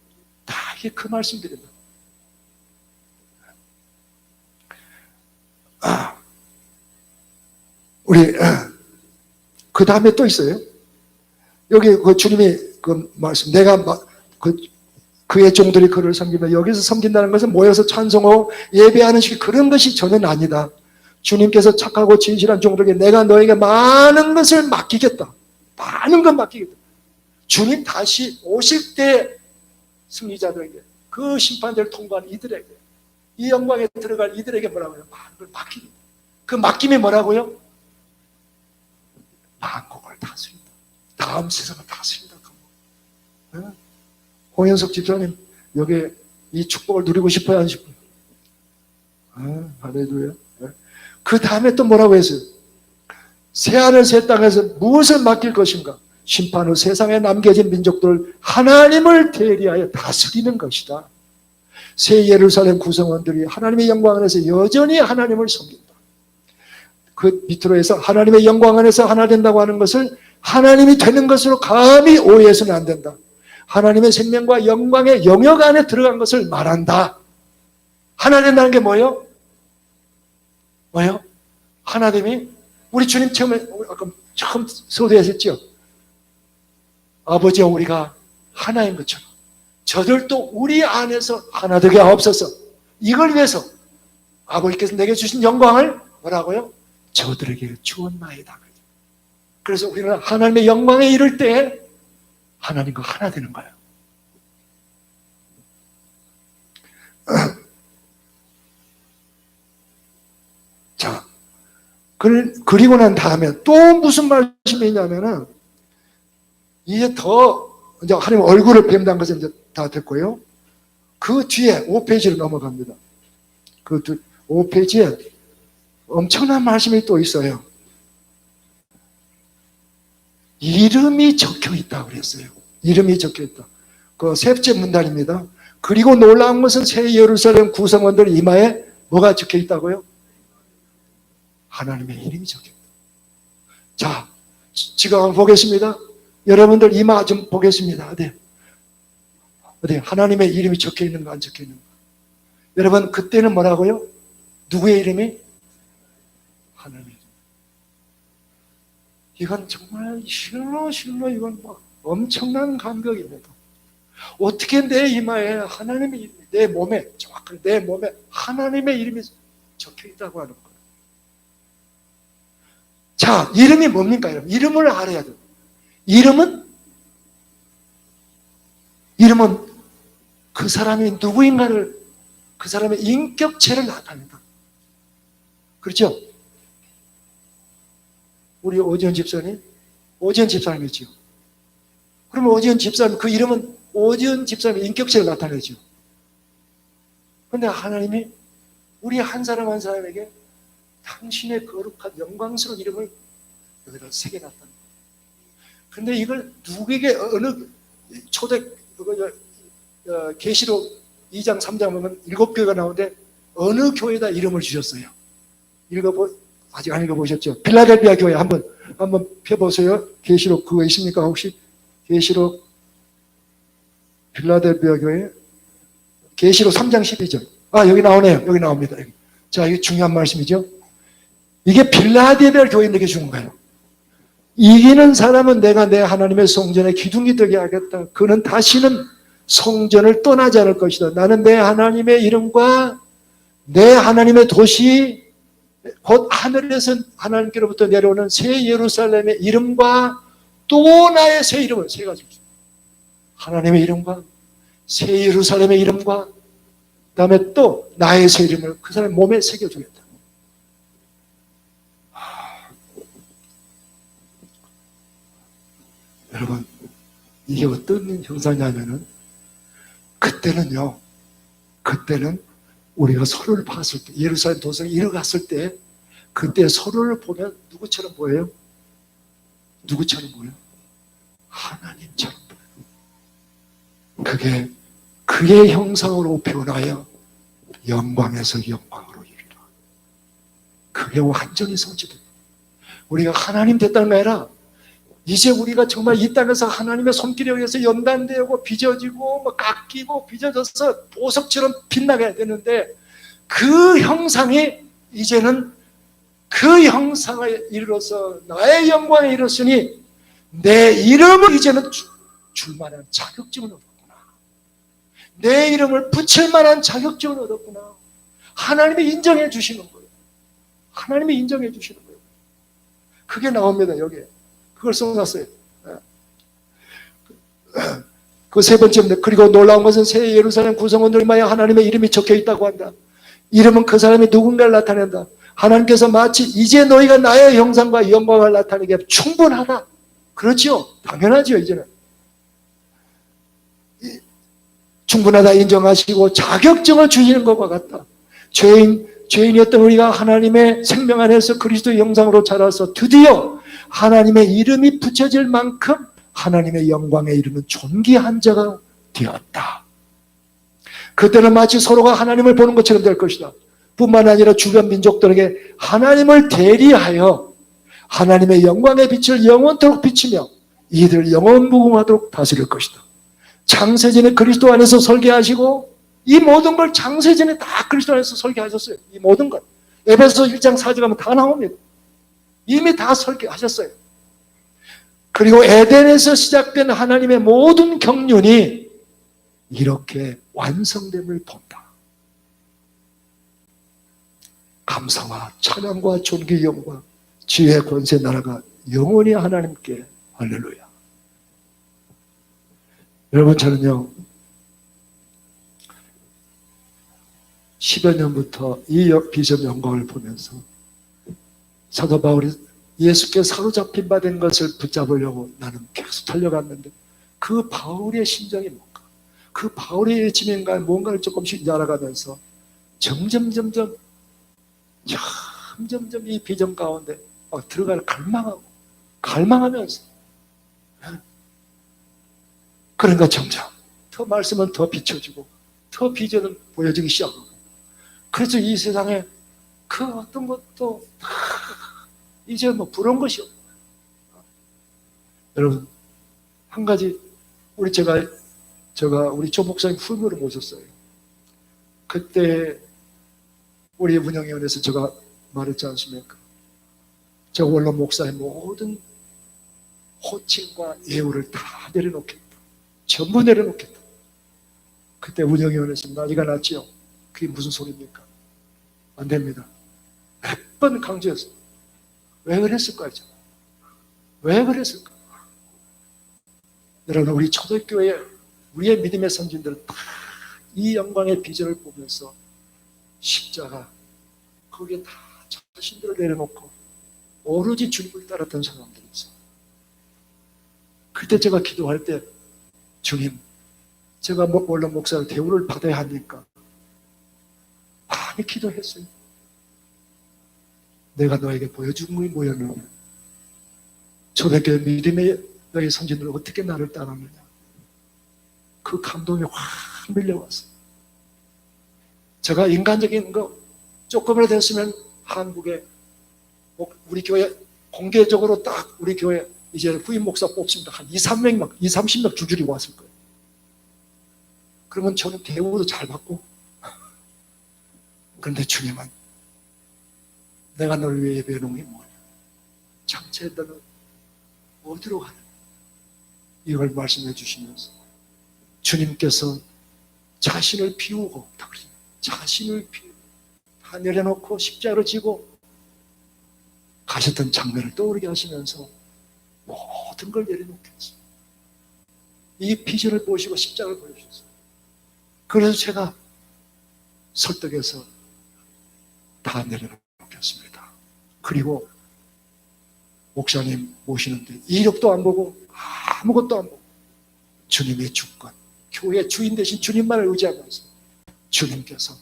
Speaker 1: 다 이게 그 말씀드린다. 우리 그 다음에 또 있어요. 여기 그 주님이 그 말씀, 내가 그의 종들이 그를 섬기며, 여기서 섬긴다는 것은 모여서 찬송하고 예배하는 식 그런 것이 전혀 아니다. 주님께서 착하고 진실한 종들에게 내가 너에게 많은 것을 맡기겠다. 많은 것 맡기겠다. 주님 다시 오실 때 승리자들에게, 그 심판대를 통과한 이들에게, 이 영광에 들어갈 이들에게 뭐라고요? 많은 걸 맡기겠다. 그 맡김이 뭐라고요? 만국을 다스린다. 다음 세상을 다스린다. 홍현석 집사님, 여기 이 축복을 누리고 싶어요, 안 싶어요? 할렐루야. 그 다음에 또 뭐라고 했어요? 새하늘 새 땅에서 무엇을 맡길 것인가? 심판 후 세상에 남겨진 민족들을 하나님을 대리하여 다스리는 것이다. 새 예루살렘 구성원들이 하나님의 영광 안에서 여전히 하나님을 섬긴다. 그 밑으로 해서 하나님의 영광 안에서 하나 된다고 하는 것을 하나님이 되는 것으로 감히 오해해서는 안 된다. 하나님의 생명과 영광의 영역 안에 들어간 것을 말한다. 하나 된다는 게 뭐예요? 뭐예요? 하나됨이 우리 주님 처음 소개하셨죠? 아버지와 우리가 하나인 것처럼 저들도 우리 안에서 하나 되게 하옵소서. 이걸 위해서 아버지께서 내게 주신 영광을 뭐라고요? 저들에게 주었나이다. 그래서 우리는 하나님의 영광에 이를 때 하나님과 하나 되는 거예요. 자, 그리고 난 다음에 또 무슨 말씀이 있냐면은, 이제 더, 이제 하나님 얼굴을 뵙는 것은 이제 다 됐고요. 그 뒤에 5페이지로 넘어갑니다. 그 5페이지에 엄청난 말씀이 또 있어요. 이름이 적혀 있다고 그랬어요. 이름이 적혀 있다. 그 셋째 문단입니다. 그리고 놀라운 것은 새 예루살렘 구성원들 이마에 뭐가 적혀 있다고요? 하나님의 이름이 적혀 있다. 자, 지금 한번 보겠습니다. 여러분들 이마 좀 보겠습니다. 어디 하나님의 이름이 적혀 있는가 안 적혀 있는가? 여러분 그때는 뭐라고요? 누구의 이름이? 하나님의 이름. 이건 정말 실로 이건 뭐 엄청난 감격입니다. 어떻게 내 이마에 하나님의 이름이, 내 몸에, 정확하게 내 몸에 하나님의 이름이 적혀 있다고 하는 거예요. 자, 이름이 뭡니까? 여러분? 이름을 알아야 돼요. 이름은 그 사람이 누구인가를, 그 사람의 인격체를 나타낸다. 그렇죠? 우리 오지연 집사님이죠. 그러면 오지연 집사님, 그 이름은 오지연 집사님의 인격체를 나타내죠. 그런데 하나님이 우리 한 사람 한 사람에게 당신의 거룩한 영광스러운 이름을 여기다 새겨놨다. 그런데 이걸 누구에게, 어느 계시록 2장 3장 보면 7교회가 나오는데 어느 교회에다 이름을 주셨어요? 아직 안 읽어보셨죠? 필라델피아 교회 한번 펴보세요. 계시록 그거 있습니까? 혹시 계시록 필라델피아 교회 계시록 3장 12절. 여기 나오네요. 여기 나옵니다. 자, 이게 중요한 말씀이죠. 이게 필라델피아 교회에게 주는 거예요. 이기는 사람은 내가 내 하나님의 성전에 기둥이 되게 하겠다. 그는 다시는 성전을 떠나지 않을 것이다. 나는 내 하나님의 이름과 내 하나님의 도시, 곧 하늘에서 하나님께로부터 내려오는 새 예루살렘의 이름과 또 나의 새 이름을, 세 가지, 하나님의 이름과 새 예루살렘의 이름과 다음에 또 나의 새 이름을 그 사람 몸에 새겨주겠다. 여러분, 이게 어떤 형상이냐면은, 그때는 우리가 서로를 봤을 때, 예루살렘 도성에 이뤄갔을 때, 그때 서로를 보면 누구처럼 보여요? 누구처럼 보여요? 하나님처럼 보여요. 그게 그의 형상으로 변하여 영광에서 영광으로 이르라. 그게 완전히 성취됩니다. 우리가 하나님 됐다는 게 아니라 이제 우리가 정말 이 땅에서 하나님의 손길에 의해서 연단되고 빚어지고 깎이고 빚어져서 보석처럼 빛나게 되는데, 그 형상이 이제는 그 형상에 이르러서 나의 영광에 이르렀으니 내 이름을 이제는 줄 만한 자격증을 얻었구나. 내 이름을 붙일 만한 자격증을 얻었구나. 하나님이 인정해 주시는 거예요. 하나님이 인정해 주시는 거예요. 그게 나옵니다. 여기에. 그걸 써놨어요. 그 세 번째입니다. 그리고 놀라운 것은 새 예루살렘 구성원들 마에 하나님의 이름이 적혀 있다고 한다. 이름은 그 사람이 누군가를 나타낸다. 하나님께서 마치 이제 너희가 나의 형상과 영광을 나타내게 충분하다. 그렇죠? 당연하죠. 이제는 충분하다 인정하시고 자격증을 주시는 것과 같다. 죄인이었던 우리가 하나님의 생명 안에서 그리스도의 형상으로 자라서 드디어 하나님의 이름이 붙여질 만큼 하나님의 영광에 이르는 존귀한 자가 되었다. 그때는 마치 서로가 하나님을 보는 것처럼 될 것이다. 뿐만 아니라 주변 민족들에게 하나님을 대리하여 하나님의 영광의 빛을 영원토록 비치며 이들 영원무궁하도록 다스릴 것이다. 창세전에 그리스도 안에서 설계하시고 이 모든 걸 창세전에 다 그리스도 안에서 설계하셨어요. 이 모든 것. 에베소 1장 4절 가면 다 나옵니다. 이미 다 설계하셨어요. 그리고 에덴에서 시작된 하나님의 모든 경륜이 이렇게 완성됨을 본다. 감사와 찬양과 존귀 영광 지혜 권세 나라가 영원히 하나님께. 할렐루야. 여러분, 저는요 10여 년부터 이 비전 영광을 보면서 사도 바울이 예수께 사로잡힌 바 된 것을 붙잡으려고 나는 계속 달려갔는데, 그 바울의 심정이 뭔가, 그 바울의 지명과 뭔가를 조금씩 알아가면서 점점 이 비전 가운데 들어갈 갈망하면서, 그러니까 점점 더 말씀은 더 비춰지고 더 비전은 보여지기 시작하고, 그래서 이 세상에 그 어떤 것도 이제 부러운 것이 없고. 여러분, 한 가지 제가 우리 조 목사님 후임으로 모셨어요. 그때 우리 운영위원회에서 제가 말했지 않습니까? 제가 원로 목사의 모든 호칭과 예우를 다 내려놓겠다. 전부 내려놓겠다. 그때 운영위원회에서 난리가 났지요. 그게 무슨 소리입니까? 안 됩니다. 몇 번 강조했어요. 왜 그랬을까요? 왜 그랬을까? 여러분, 우리 초대교회 우리의 믿음의 선진들은 다 이 영광의 비전을 보면서 십자가 거기에 다 자신들을 내려놓고 오로지 주님을 따랐던 사람들이 있어요. 그때 제가 기도할 때, 주님, 제가 원로 목사를 대우를 받아야 하니까 많이 기도했어요. 내가 너에게 보여준 것이 뭐였느냐? 초대교회 믿음의 너의 선진들 어떻게 나를 따랐느냐? 그 감동이 확 밀려왔어요. 제가 인간적인 거 조금이라도 됐으면 한국에 우리 교회 공개적으로 딱 우리 교회 이제 후임 목사 뽑습니다. 한 30명 줄줄이 왔을 거예요. 그러면 저는 대우도 잘 받고. 그런데 주님은 내가 너를 위해 예배해놓은 게 뭐냐? 장차에 너는 어디로 가느냐? 이걸 말씀해 주시면서 주님께서 자신을 비우고, 자신을 비우고 다 내려놓고 십자가를 지고 가셨던 장면을 떠오르게 하시면서 모든 걸 내려놓겠어요. 이 비전을 보시고 십자가를 보여주셨어요. 그래서 제가 설득해서 다 내려놓겠습니다. 그리고 목사님 모시는데 이력도 안 보고 아무것도 안 보고 주님의 주권, 교회 주인 대신 주님만을 의지하면서 주님께서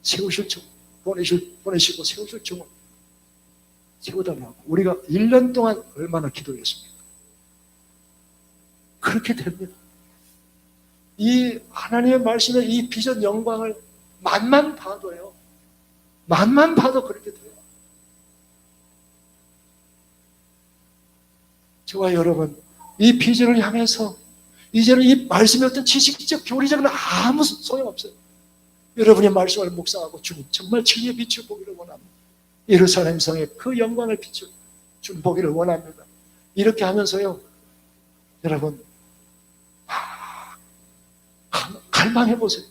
Speaker 1: 세우실 종, 보내시고 세우실 종을 세워달라고 우리가 1년 동안 얼마나 기도했습니까? 그렇게 됩니다. 이 하나님의 말씀의 이 비전 영광을 맛만 봐도요, 맛만 봐도 그렇게 돼요. 저와 여러분, 이 비전을 향해서 이제는 이 말씀의 어떤 지식적 교리적인 아무 소용없어요. 여러분의 말씀을 묵상하고 주님 정말 진리의 빛을 보기를 원합니다. 예루살렘 성에 그 영광을 비춰 준 보기를 원합니다. 이렇게 하면서요, 여러분 갈망해 보세요.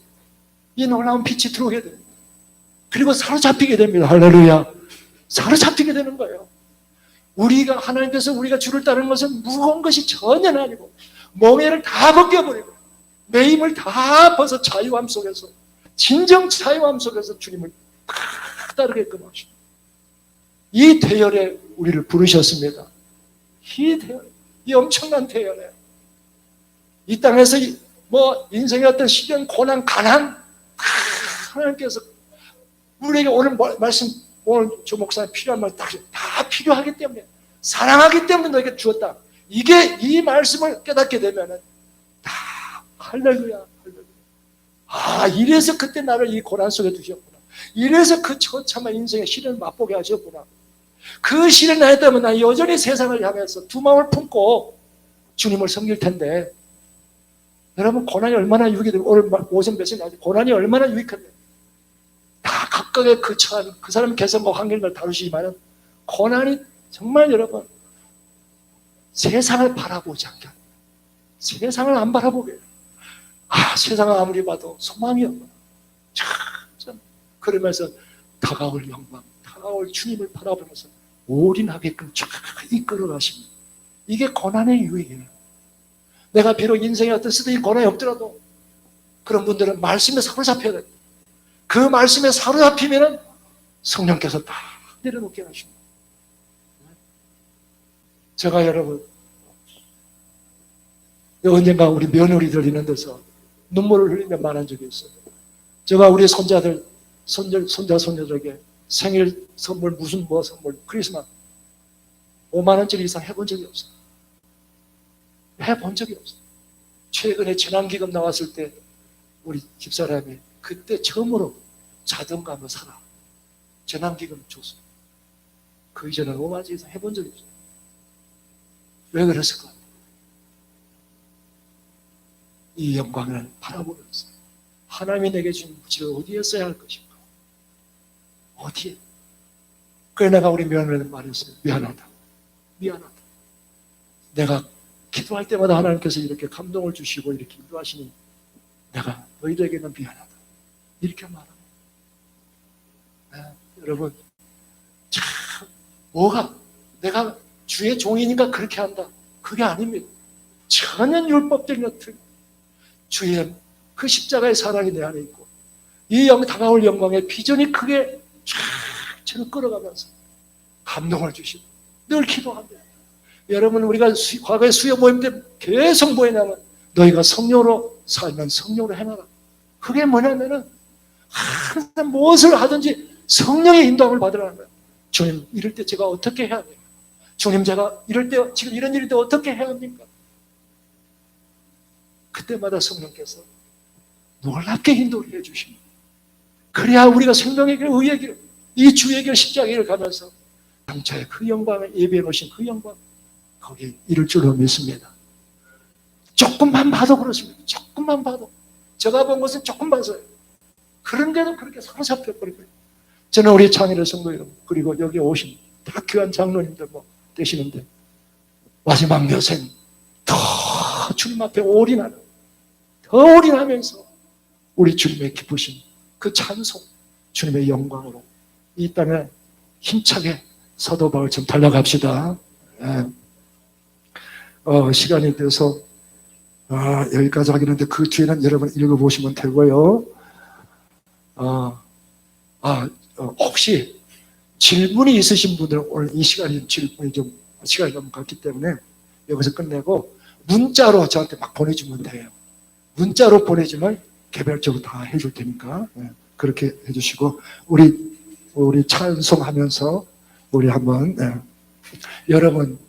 Speaker 1: 이 놀라운 빛이 들어오게 됩니다. 그리고 사로잡히게 됩니다. 할렐루야. 사로잡히게 되는 거예요. 우리가 하나님께서 우리가 주를 따르는 것은 무거운 것이 전혀 아니고 멍에를 다 벗겨버리고 내 힘을 다 벗어 자유함 속에서, 진정 자유함 속에서 주님을 다 따르게끔 하십니다. 이 대열에 우리를 부르셨습니다. 이 대열, 이 엄청난 대열에 이 땅에서 인생의 어떤 시련, 고난, 가난 하나님께서 우리에게 오늘 말씀, 오늘 조 목사님 필요한 말 다 필요하기 때문에, 사랑하기 때문에 너에게 주었다. 이 말씀을 깨닫게 되면은 다 할렐루야, 할렐루야. 이래서 그때 나를 이 고난 속에 두셨구나. 이래서 그 처참한 인생의 시련을 맛보게 하셨구나. 그 시련을 했다면 난 여전히 세상을 향해서 두 마음을 품고 주님을 섬길 텐데, 여러분 고난이 얼마나 유익이 되고, 오늘 오전 몇시 나왔지, 고난이 얼마나 유익한데, 다 각각의 그 처한 그 사람 개성과 환경을 다루시지만은 고난이 정말 여러분 세상을 바라보지 않게 합니다. 세상을 안 바라보게 해요. 세상을 아무리 봐도 소망이 없구나. 참 그러면서 다가올 영광, 다가올 주님을 바라보면서 올인하게끔 쫙 이끌어가십니다. 이게 고난의 유익이에요. 내가 비록 인생에 어떤 쓰듯이 고난이 없더라도 그런 분들은 말씀에 사로잡혀야 돼요. 그 말씀에 사로잡히면 성령께서 다 내려놓게 하십니다. 제가 여러분 언젠가 우리 며느리들 있는 데서 눈물을 흘리며 말한 적이 있어요. 제가 우리 손자들, 손자들에게 생일 선물, 무슨 선물, 크리스마스 5만 원짜리 이상 해본 적이 없어요. 해본 적이 없어요. 최근에 재난기금 나왔을 때 우리 집사람이 그때 처음으로 자동차 한번 사라. 재난기금 줬어요. 그 이전에 5만 원짜리 이상 해본 적이 없어요. 왜 그랬을까? 이 영광을 바라보면서 하나님이 내게 준 무지를 어디에 써야 할 것인가? 어디에? 그래 내가 우리 며느리한테 말했어요. 미안하다. 내가 기도할 때마다 하나님께서 이렇게 감동을 주시고 이렇게 인도하시니 내가 너희들에게는 미안하다. 이렇게 말합니다. 여러분 참 뭐가 내가 주의 종이니까 그렇게 한다. 그게 아닙니다. 전혀 율법적인 것들, 주의 그 십자가의 사랑이 내 안에 있고 이 다가올 영광의 비전이 크게 쫙 저를 끌어가면서 감동을 주시고 늘 기도합니다. 여러분 우리가 과거에 수요 모임 때 계속 뭐냐면 너희가 성령으로 살면 성령으로 행하라. 그게 뭐냐면은 항상 무엇을 하든지 성령의 인도함을 받으라는 거예요. 주님 이럴 때 제가 어떻게 해야 돼요? 주님 제가 이럴 때 지금 이런 일일 때 어떻게 해야 합니까? 그때마다 성령께서 놀랍게 인도를 해주십니다. 그래야 우리가 생명의 길, 의의 길, 이 주의 길, 십자가의 길을 가면서 당차에 그 영광을 예비해 놓으신 그 영광 거기에 이를 줄로 믿습니다. 조금만 봐도 그렇습니다. 조금만 봐도 제가 본 것은 조금 봐서요. 그런데도 그렇게 사로잡혀 버리고요. 저는 우리 창의를 성도 여러분 그리고 여기 오신 다 귀한 장로님들 되시는데 마지막 몇 생 더 주님 앞에 더 올인하면서 우리 주님의 기쁘신 그 찬송, 주님의 영광으로 이 땅에 힘차게 사도 바울처럼 달려갑시다. 시간이 돼서 여기까지 하겠는데 그 뒤에는 여러분 읽어보시면 되고요. 혹시 질문이 있으신 분들은 오늘 이 시간이 질문이 좀 시간이 너무 갔기 때문에 여기서 끝내고 문자로 저한테 막 보내주면 돼요. 문자로 보내주면 개별적으로 다 해줄 테니까 그렇게 해주시고 우리 찬송하면서 우리 한번 여러분